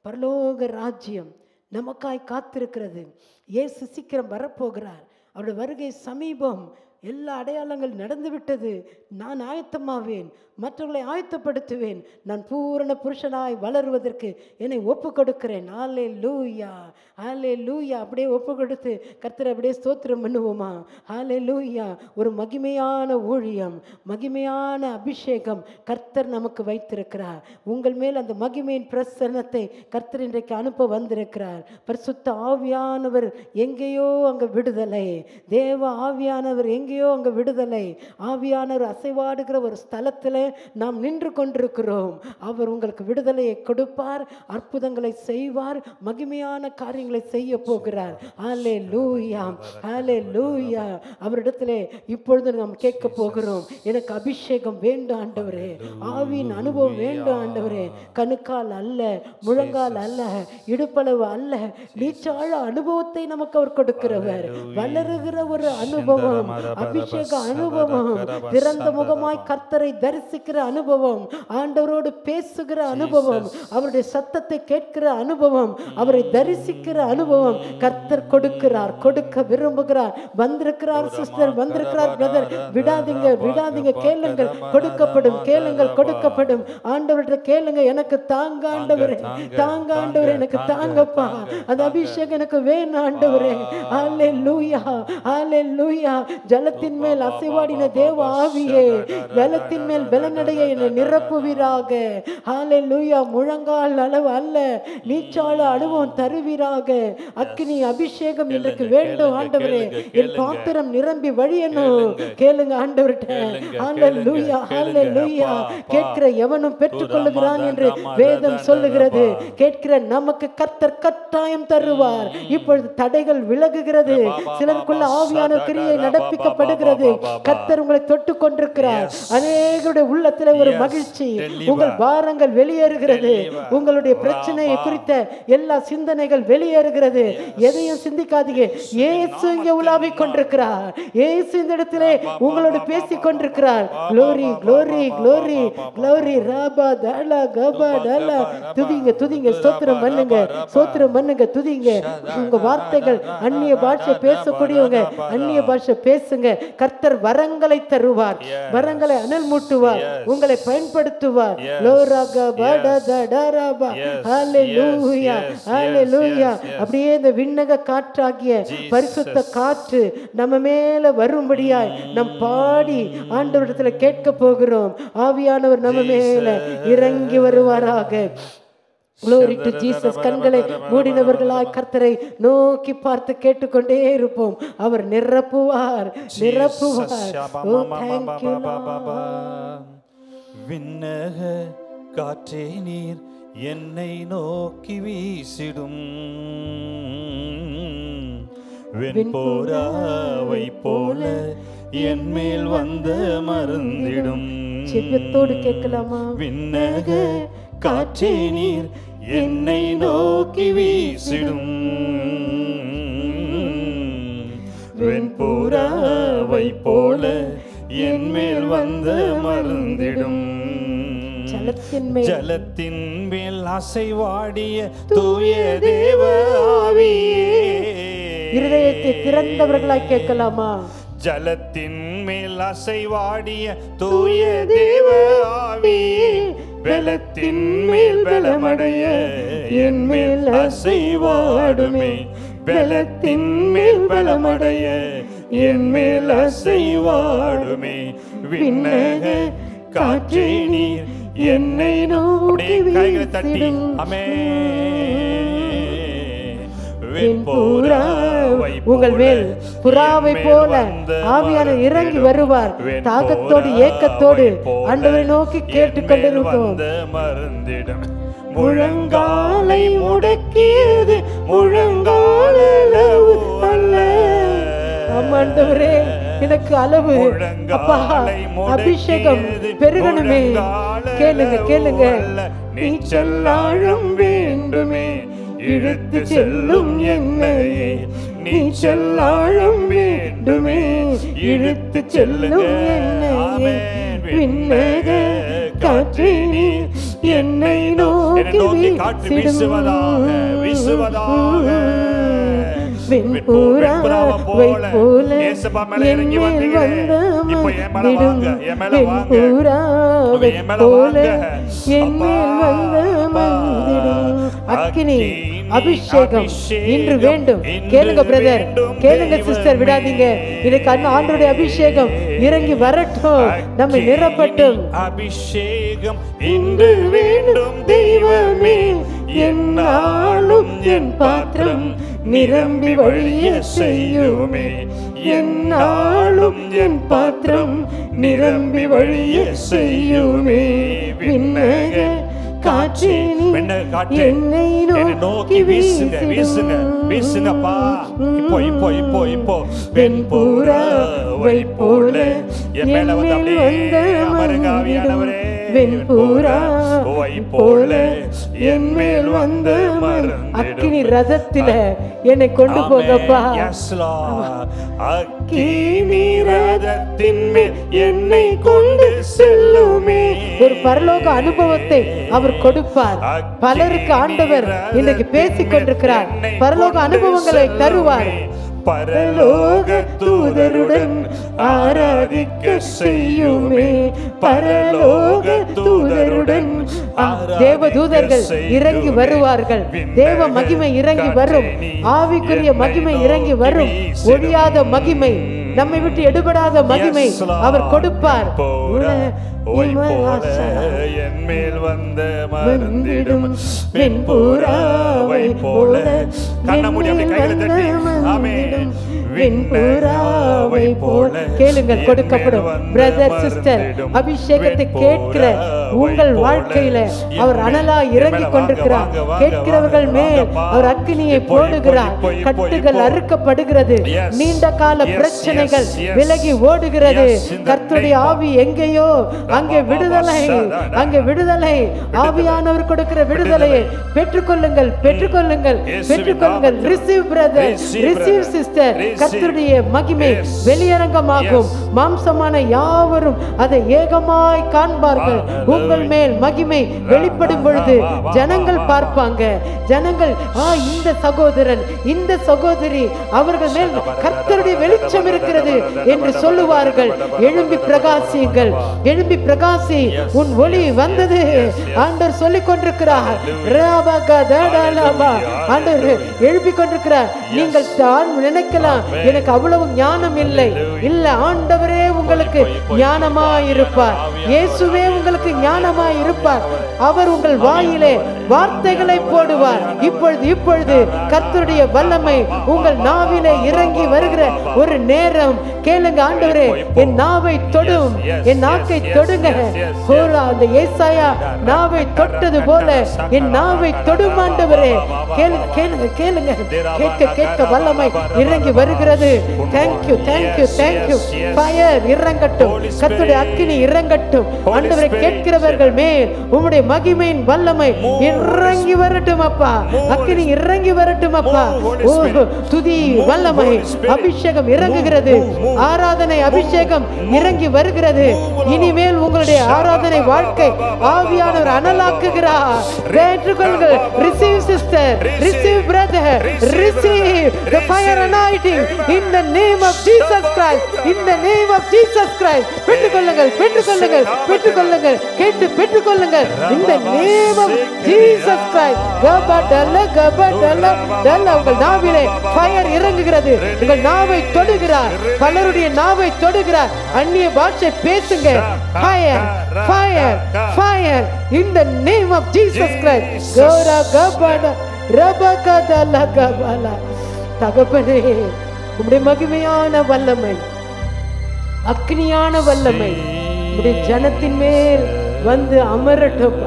பரலோக ராஜ்யம் நமக்காய் காத்திருக்கிறது. இயேசு சீக்கிரம் வரப்போகிறார், அவருடைய வருகை சமீபம். எல்லா அடையாளங்கள் நடந்துவிட்டது. நான் ஆயத்தமாவேன், மற்றவர்களை ஆயத்தப்படுத்துவேன். நான் பூரண புருஷனாய் வளருவதற்கு என்னை ஒப்பு கொடுக்கிறேன். ஹல்லேலூயா, ஹல்லேலூயா. அப்படியே ஒப்பு கொடுத்து கர்த்தரை அப்படியே ஸ்தோத்திரம் பண்ணுவோமா? ஹல்லேலூயா. ஒரு மகிமையான ஊழியம், மகிமையான அபிஷேகம் கர்த்தர் நமக்கு வைத்திருக்கிறார். உங்கள் மேல் அந்த மகிமையின் பிரசன்னத்தை கர்த்தர் இன்றைக்கு அனுப்ப வந்திருக்கிறார். பரிசுத்த ஆவியானவர் எங்கேயோ அங்கே விடுதலை, தேவ ஆவியானவர் எங்கே எங்கேயோ அங்கே விடுதலை. ஆவியானவர் அசைவாடுகிற ஒரு ஸ்தலத்தில் நாம் நின்று கொண்டிருக்கிறோம். அவர் உங்களுக்கு விடுதலையை கொடுப்பார், அற்புதங்களை செய்வார், மகிமையான காரியங்களை செய்ய போகிறார். ஹல்லேலூயா, ஹல்லேலூயா. அவரிடத்திலே இப்பொழுது நாம் கேட்க போகிறோம், எனக்கு அபிஷேகம் வேண்டும் ஆண்டவரே, ஆவியின் அனுபவம் வேண்டும் ஆண்டவரே. கணுக்கால் அல்ல, முழங்கால் அல்ல, இடுப்பளவு அல்ல, நீச்சாழ அனுபவத்தை நமக்கு அவர் கொடுக்கிறவர். வளருகிற ஒரு அனுபவம், அபிஷேக அனுபவம், திறந்த முகமாய் கர்த்தரை தரிசிக்கிற அனுபவம், ஆண்டவரோடு பேசுகிற அனுபவம், அவருடைய சத்தத்தை கேட்கிற அனுபவம், அவரை தரிசிக்கிற அனுபவம் கர்த்தர் கொடுக்கிறார், கொடுக்க விரும்புகிறார். வந்திருக்கிறார் சிஸ்டர், வந்திருக்கிறார் பிரதர், விடாதீங்க விடாதீங்க, கேளுங்கள் கொடுக்கப்படும், கேளுங்கள் கொடுக்கப்படும். ஆண்டவர்கிட்ட கேளுங்க, எனக்கு தாங்க ஆண்டவரே, தாங்க ஆண்டவரே, எனக்கு தாங்கப்பா, அந்த அபிஷேகம் எனக்கு வேணும் ஆண்டவரே. ஹல்லேலூயா, ஹல்லேலூயா. ஜலத்தின் மேல் அசைவாடின தேவ ஆவியே, பலத்தின் மேல் பலனடைய என்னை நிரப்புவீராக. ஹல்லேலூயா. முழங்கால் அளவு அல்ல, நீச்சாள அனுபவம் தருவீராக. அக்கினி அபிஷேகம் இன்றைக்கு வேண்டும் ஆண்டவரே. என் பாத்திரம் நிரம்பி வழியணும். கேளுங்க ஆண்டவர்கிட்ட. ஹல்லேலூயா, ஹல்லேலூயா. கேட்கிற எவனும் பெற்றுக்கொள்ளுகிறான் என்று வேதம் சொல்லுகிறது. கேட்கிற நமக்கு கர்த்தர் கட்டாயம் தருவார். இப்பொழுது தடைகள் விலகுகிறது. சிலருக்குள்ள ஆவியான கிரியை நடப்பிக்கப்படுகிறது. கர்த்தர் உங்களை தொட்டு கொண்டிருக்கிறார். அநேகருடைய உள்ளத்தில் ஒரு மகிழ்ச்சி, உங்கள் பாரங்கள் வெளியேறுகிறது. உங்களுடைய பிரச்சனையை குறித்த எல்லா சிந்தனைகள் வெளியேறுகிறது. எதையும் சிந்திக்காதீங்க. இயேசு இங்கே உலாவிக் கொண்டிருக்கிறார். இயேசு இந்த இடத்திலே உங்களோடு பேசிக் கொண்டிருக்கிறார். Glory glory glory glory Rafah தலா கபா தலா. துதிங்க துதிங்க, ஸ்தோத்திரம் பண்ணுங்க, ஸ்தோத்திரம் பண்ணுங்க, துதிங்க. உங்க வார்த்தைகள் அந்நிய பாஷை பேசக்கூடியவங்க அந்நிய பாஷை பேசுங்க. கர்த்தர் வரங்களை தருவார், வரங்களை அனல் மூட்டுவார், உங்களை பயன்படுத்துவார். ஹல்லேலூயா, ஹல்லேலூயா. அப்படியே இந்த விண்ணக காற்றாகிய பரிசுத்த காற்று நம்ம மேல வரும்படியாய் நம் பாடி ஆண்டவரிடத்துல கேட்க போகிறோம். ஆவியானவர் நம்ம மேல இறங்கி வருவாராக. Glory to Jesus. கண்களை மூடினவர்களாய் கர்த்தரை நோக்கி பார்த்து கேட்டுக்கொண்டே இருப்போம். அவர் நிரப்புவார், நிரப்புவார். Oh, thank you Lord. விண்ணக காற்றே நீர் என்னை நோக்கி வீசிடும், வெண்போராவை போல என் மேல் வந்த மருந்திடும். செவியத்தோடு கேட்கலாமா? விண்ணக காற்றே நீர் என்னை நோக்கி வீசிடும், வெண்புறாவை போல என் மேல் வந்த மருந்திடும். ஜலத்தின் மேல் அசைவாடிய தூய தேவ ஆவியே, இருதயத்தை திறந்தவர்களாய் கேட்கலாமா? ஜலத்தின் மேல் அசைவாடிய தூய தேவ ஆவியே, பலத்தின் மேல் பலமடைய என் மேல் அசைவாடுமே, பலத்தின் மேல் பலமடைய என் மேல் அசைவாடுமே. விண்ணக காற்றே நீர் என்னை நோக்கி கைகளை தட்டி உங்கள் மேல் புறாவை போல ஆவியான இறங்கி வருவார். தாகத்தோடு ஏக்கத்தோடு ஆண்டவரை நோக்கி கேட்டுக்கொண்டிருப்போம். மருந்திடம் முழங்காலை முடக்கியது முழங்காலளவு அல்ல. ஆண்டவரே, எனக்கு அளவு அப்பா, அபிஷேகம் பெருகணுமே. கேளுங்க கேளுங்க. நீச்சல் ஆழம் வேண்டுமே, இழுத்து செல்லும் என்னையே, நீச்சல் ஆழம் வேண்டுமே, இழுத்து செல்லும் என்னையே. விண்ணக காற்றே நீர் என்னை நோக்கி வீசுவதாக, வீசுவதாக. வெண்புறாவை போல என் மேல் வந்த மருந்திடும், வெண்புறாவை போல என் மேல் வந்த மருந்திடும். அக்கினி அபிஷேகம் இன்று வேண்டும். கேளுங்க பிரதர், கேளுங்க சிஸ்டர், விடாதீங்க. இன்னைக்கு ஆண்டவருடைய அபிஷேகம் இறங்கி வரட்டும், நம்ம நிரப்பட்டும். அபிஷேகம் இன்று வேண்டும் தெய்வமே, என்னாலும் என் பாத்திரம் நிரம்பி வழிய செய்யுமே, என்னாலும் என் பாத்திரம் நிரம்பி வழிய செய்யுமே. விண்ணக காற்றே என்னை நோக்கி வீசுங்க, வீசுங்க, வீசுங்கப்பா. இப்போ இப்போ இப்போ இப்போ வெண்புறாவை போல என் மேல வந்து அப்படியே அமருங்க ஆவியானவரே. வெண்புறாவை போல என் மேல் வந்து அக்கினி ரதத்தில என்னை கொண்டு போகப்பா. அக்கினி ரதத்தின் மேல் என்னை கொண்டு செல்லுமே. ஒரு பரலோக அனுபவத்தை அவர் கொடுப்பார். பலருக்கு ஆண்டவர் இன்றைக்கு பேசிக் கொண்டிருக்கிறார். பரலோக அனுபவங்களை தருவார். பரலோக தூதருடன் ஆராதிக்க செய்யுமே, பரலோக தூதருடன் தேவ தூதர்கள் இறங்கி வருவார்கள். தேவ மகிமை இறங்கி வரும். ஆவிக்குரிய மகிமை இறங்கி வரும். ஒழியாத மகிமை, நம்மை விட்டு எடுபடாத மகிமை அவர் கொடுப்பார். என் மேல் வந்த மறந்திடும் வெண்புறாவை போல. கண்ண மூடி அப்படி கையில தட்டி ஆமென். வெண்புறாவை போல கேளுங்கள், கொடுக்கப்படும். பிரதர் சிஸ்டர், அபிஷேகத்தை கேட்கிற உங்கள் வாழ்க்கையில அவர் அனலா இறங்கி கொண்டிருக்கிறார். கேட்கிறவர்கள் மேல் அவர் அக்கினியை போடுகிறார். கட்டுகள் அறுக்கப்படுகிறது. நீண்ட கால பிரச்சனைகள் விலகி ஓடுகிறது. கர்த்தருடைய ஆவி எங்கேயோ அங்கே விடுதலை, அங்கே விடுதலை. ஆவியானவர் கொடுக்கிற விடுதலையை பெற்றுக்கொள்ளுங்கள், பெற்றுக்கொள்ளுங்கள், பெற்றுக்கொள்ளுங்கள். Receive brother, receive sister. கர்த்தருடைய மகிமை வெளியரங்கமாகும். மாம்சமான யாவரும் அதை ஏகமாய் காண்பார்கள். உங்கள் மேல் மகிமை வெளிப்படும் பொழுது ஜனங்கள் பார்ப்பாங்க. ஜனங்கள் இந்த சகோதரன், இந்த சகோதரி, அவர்கள் மேல் கர்த்தருடைய வெளிச்சம் இருக்கிறது என்று சொல்லுவார்கள். எழும்பி பிரகாசியுங்கள், எழும்பி பிரகாசி, உன் ஒளி வந்தது. ஆண்டவர் சொல்லிக் கொண்டிருக்கிறார். ஆண்டவர் எழுப்பிக் கொண்டிருக்கிறார். நீங்கள் தான் நினைக்கலாம் எனக்கு அவ்வளவு ஞானம் இல்லை. இல்ல, ஆண்டவரே உங்களுக்கு ஞானமாய் இருப்பார். இயேசுவே உங்களுக்கு ஞானமாய் இருப்பார். அவர் உங்கள் வாயிலே வார்த்தைகளை போடுவார். இப்பொழுது இப்பொழுது கர்த்தருடைய வல்லமை உங்கள் நாவிலே இறங்கி வருகிற ஒரு நேரம். கேளுங்க, ஆண்டவரே என் நாவை தொடும், என் நாக்கை தொடுங்க. அந்த ஏசாயா நாவை தொட்டது போல என் நாவை தொடும் ஆண்டவரே. கேளுங்க, கேளுங்க, கேளுங்க. கேட்க கேட்க வல்லமை இறங்கி வருகிறது. Thank you, thank you, thank you. ஃபயர் இறங்கட்டும், கர்த்தருடைய அக்கினி இறங்கட்டும். ஆண்டவரை கேட்கிறவர்கள் மேல் உம்முடைய மகிமையின் வல்லமை இறங்கி வரட்டும் அப்பா. அக்கினி இறங்கி வரட்டும் அப்பா. ஓ, துதி வல்லமை அபிஷேகம் இறங்குகிறது. ஆராதனை அபிஷேகம் இறங்கி வருகிறது. இனிமேல் உங்களுடைய ஆராதனை வாழ்க்கை ஆவியானவர் அனலாக்குகிறார். ஏற்றுக்கொள்ளுங்கள். Receive sister, receive brother, receive the fire anointing in the name of Jesus Christ, in the name of Jesus Christ. பெற்றுக்கொள்ளுங்கள், பெற்றுக்கொள்ளுங்கள், பெற்றுக்கொள்ளுங்கள், கேட்டு பெற்றுக்கொள்ளுங்கள். in the name of Jesus Christ. கபடல கபடல டல. உங்கள் நாவிலே ஃபயர் இறங்குகிறது. உங்கள் நாவை தொடுகிறார். பலருடைய நாவை தொடுகிறார். அந்நிய பாஷை பேசுங்க. Fire, fire, fire in the name of Jesus Christ. கோரா கபட ரபகதல கபல. தகப்பனே, உம்முடைய மகிமையான வல்லமை, அக்னியான வல்லமை உம்முடைய ஜனத்தின் மேல் வந்து அமரட்டும்.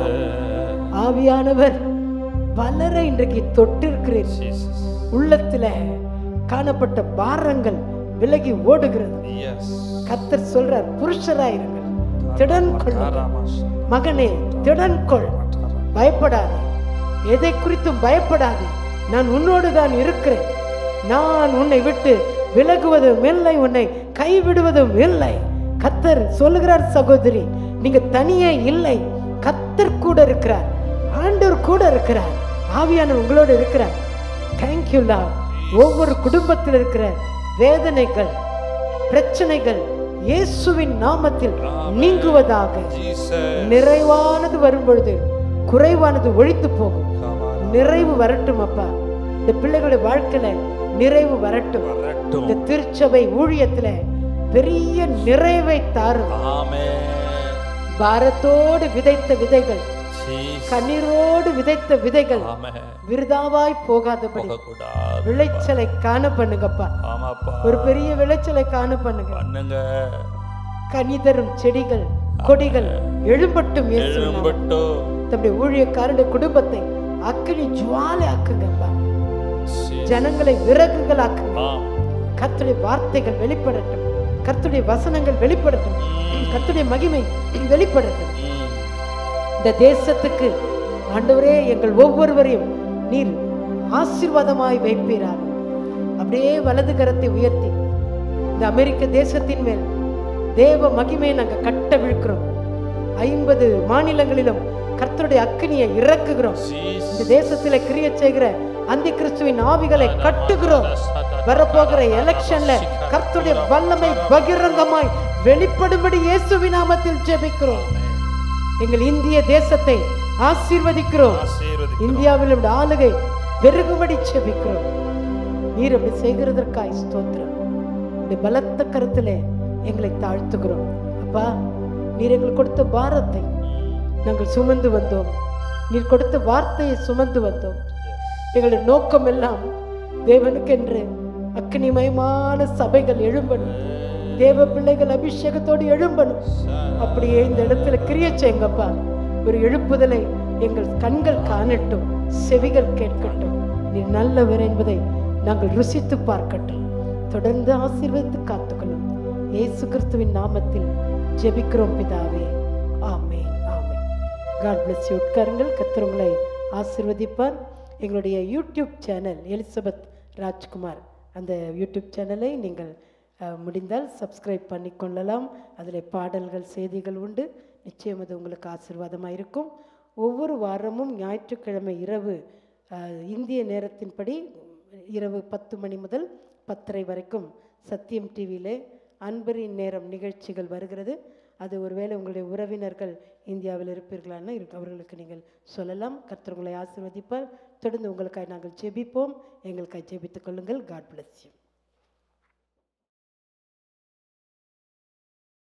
ஆவியானவர் பலரை இன்றைக்கு தொட்டிருக்கிறீர். உள்ளத்துல காணப்பட்ட பாரங்கள் விலகி ஓடுகிறது. கர்த்தர் சொல்றார், புருஷராயிருங்கள், திடன் கொள்ளுங்கள். மகனே, திடன் கொள், பயப்படாதே, எதை குறித்தும் பயப்படாதே. நான் உன்னோடு தான் இருக்கிறேன். நான் உன்னை விட்டு விலகுவதும் இல்லை, உன்னை கைவிடுவதும் இல்லை. கர்த்தர் சொல்லுகிறார், சகோதரி, நீங்க தனியே இல்லை. கர்த்தர் கூட இருக்கிறார். ஆண்டவர் கூட இருக்கிறார். ஆவியானவர் உங்களோடு இருக்கிறார். Thank you Lord. ஒவ்வொரு குடும்பத்தில் இருக்கிற வேதனைகள், பிரச்சனைகள் இயேசுவின் நாமத்தில் நீங்குவதாக. நிறைவானது வரும் பொழுது குறைவானது ஒழித்து போகும். நிறைவு வரட்டும் அப்பா. இந்த பிள்ளைகளுடைய வாழ்க்கையில நிறைவு வரட்டும். இந்த திருச்சபை ஊழியத்துல பெரிய நிறைவை தாரும். பாரத்தோடு விதைத்த விதைகள், கண்ணீரோடு விதைத்த விதைகள் விருதாவாய் போகாதபடி விளைச்சலை காண பண்ணுங்கப்பா. ஒரு பெரிய விளைச்சலை காண பண்ணுங்க. கனி தரும் செடிகள் கொடிகள் எழும்பட்டும். தம்முடைய ஊழியக்காரனுடைய குடும்பத்தை அக்கினி ஜுவாலை ஆக்குங்கப்பா. ஜனங்களை விறகுகள் ஆக்குங்க. கர்த்தருடைய வார்த்தைகள் வெளிப்படட்டும். கர்த்தருடைய வசனங்கள் வெளிப்படட்டும். கர்த்தருடைய மகிமை வெளிப்படட்டும். இந்த தேசத்துக்கு ஆண்டவரே எங்கள் ஒவ்வொருவரையும் நீர் ஆசீர்வாதமாய் வைப்பீராக. அப்படியே வலது கரத்தை உயர்த்தி இந்த அமெரிக்க தேசத்தின் மேல் தேவ மகிமையை நாங்கள் கட்ட விழுக்கிறோம். 50 மாநிலங்களிலும் கர்த்தருடைய அக்கினியை இறக்குகிறோம். இந்த தேசத்தில கிரியை செய்கிற அந்தி கிறிஸ்துவின் ஆவிகளை கட்டுகிறோம். வரப்போகிற எலெக்ஷன்ல கர்த்தருடைய வல்லமை பகிரங்கமாய் வெளிப்படும்படி இயேசுவின் நாமத்தில் ஜெபிக்கிறோம். எங்கள் இந்திய தேசத்தை ஆசீர்வதிக்கிறோம். இந்தியாவில் உள்ள ஆளுகை பெருகும்படி ஜெபிக்கிறோம். நீர் அப்படி செய்கிறதற்காய் ஸ்தோத்திரம். இந்த பலத்த கருத்திலே எங்களை தாழ்த்துகிறோம். அப்பா, நீர் எங்களுக்கு கொடுத்த பாரத்தை நாங்கள் சுமந்து வந்தோம். நீர் கொடுத்த வார்த்தையை சுமந்து வந்தோம். எங்களுடைய நோக்கம் எல்லாம் தேவனுக்கென்று அக்னிமயமான சபைகள் எழும்பணும். தேவ பிள்ளைகள் அபிஷேகத்தோடு எழும்பணும். அப்படியே இந்த இடத்துல கிரியை செய்யுங்கப்பா. ஒரு எழுப்புதலை எங்கள் கண்கள் காணட்டும், செவிகள் கேட்கட்டும். நீர் நல்லவர் என்பதை நாங்கள் ருசித்து பார்க்கட்டும். தொடர்ந்து ஆசீர்வதித்து காத்துக்கொள்ளும். இயேசு கிறிஸ்துவின் நாமத்தில் ஜெபிக்கிறோம் பிதாவே. ஆமென், ஆமென். God bless you. உட்காருங்கள். கர்த்தர் உங்களை ஆசீர்வதிப்பார். எங்களுடைய யூடியூப் சேனல் எலிசபெத் ராஜ்குமார், அந்த யூடியூப் சேனலை நீங்கள் முடிந்தால் சப்ஸ்கிரைப் பண்ணிக்கொள்ளலாம். அதில் பாடல்கள், செய்திகள் உண்டு. நிச்சயம் அது உங்களுக்கு ஆசீர்வாதமாக இருக்கும். ஒவ்வொரு வாரமும் ஞாயிற்றுக்கிழமை இரவு இந்திய நேரத்தின்படி இரவு 10 மணி முதல் 10:30 வரைக்கும் சத்தியம் டிவியிலே அன்பரின் நேரம் நிகழ்ச்சிகள் வருகிறது. அது ஒருவேளை உங்களுடைய உறவினர்கள் இந்தியாவில் இருப்பீர்களான அவர்களுக்கு நீங்கள் சொல்லலாம். கர்த்தர் உங்களை ஆசீர்வதிப்பார். தொடர்ந்து உங்களுக்காக நாங்கள் ஜெபிப்போம். எங்களுக்காக ஜெபித்துக் கொள்ளுங்கள். God bless you.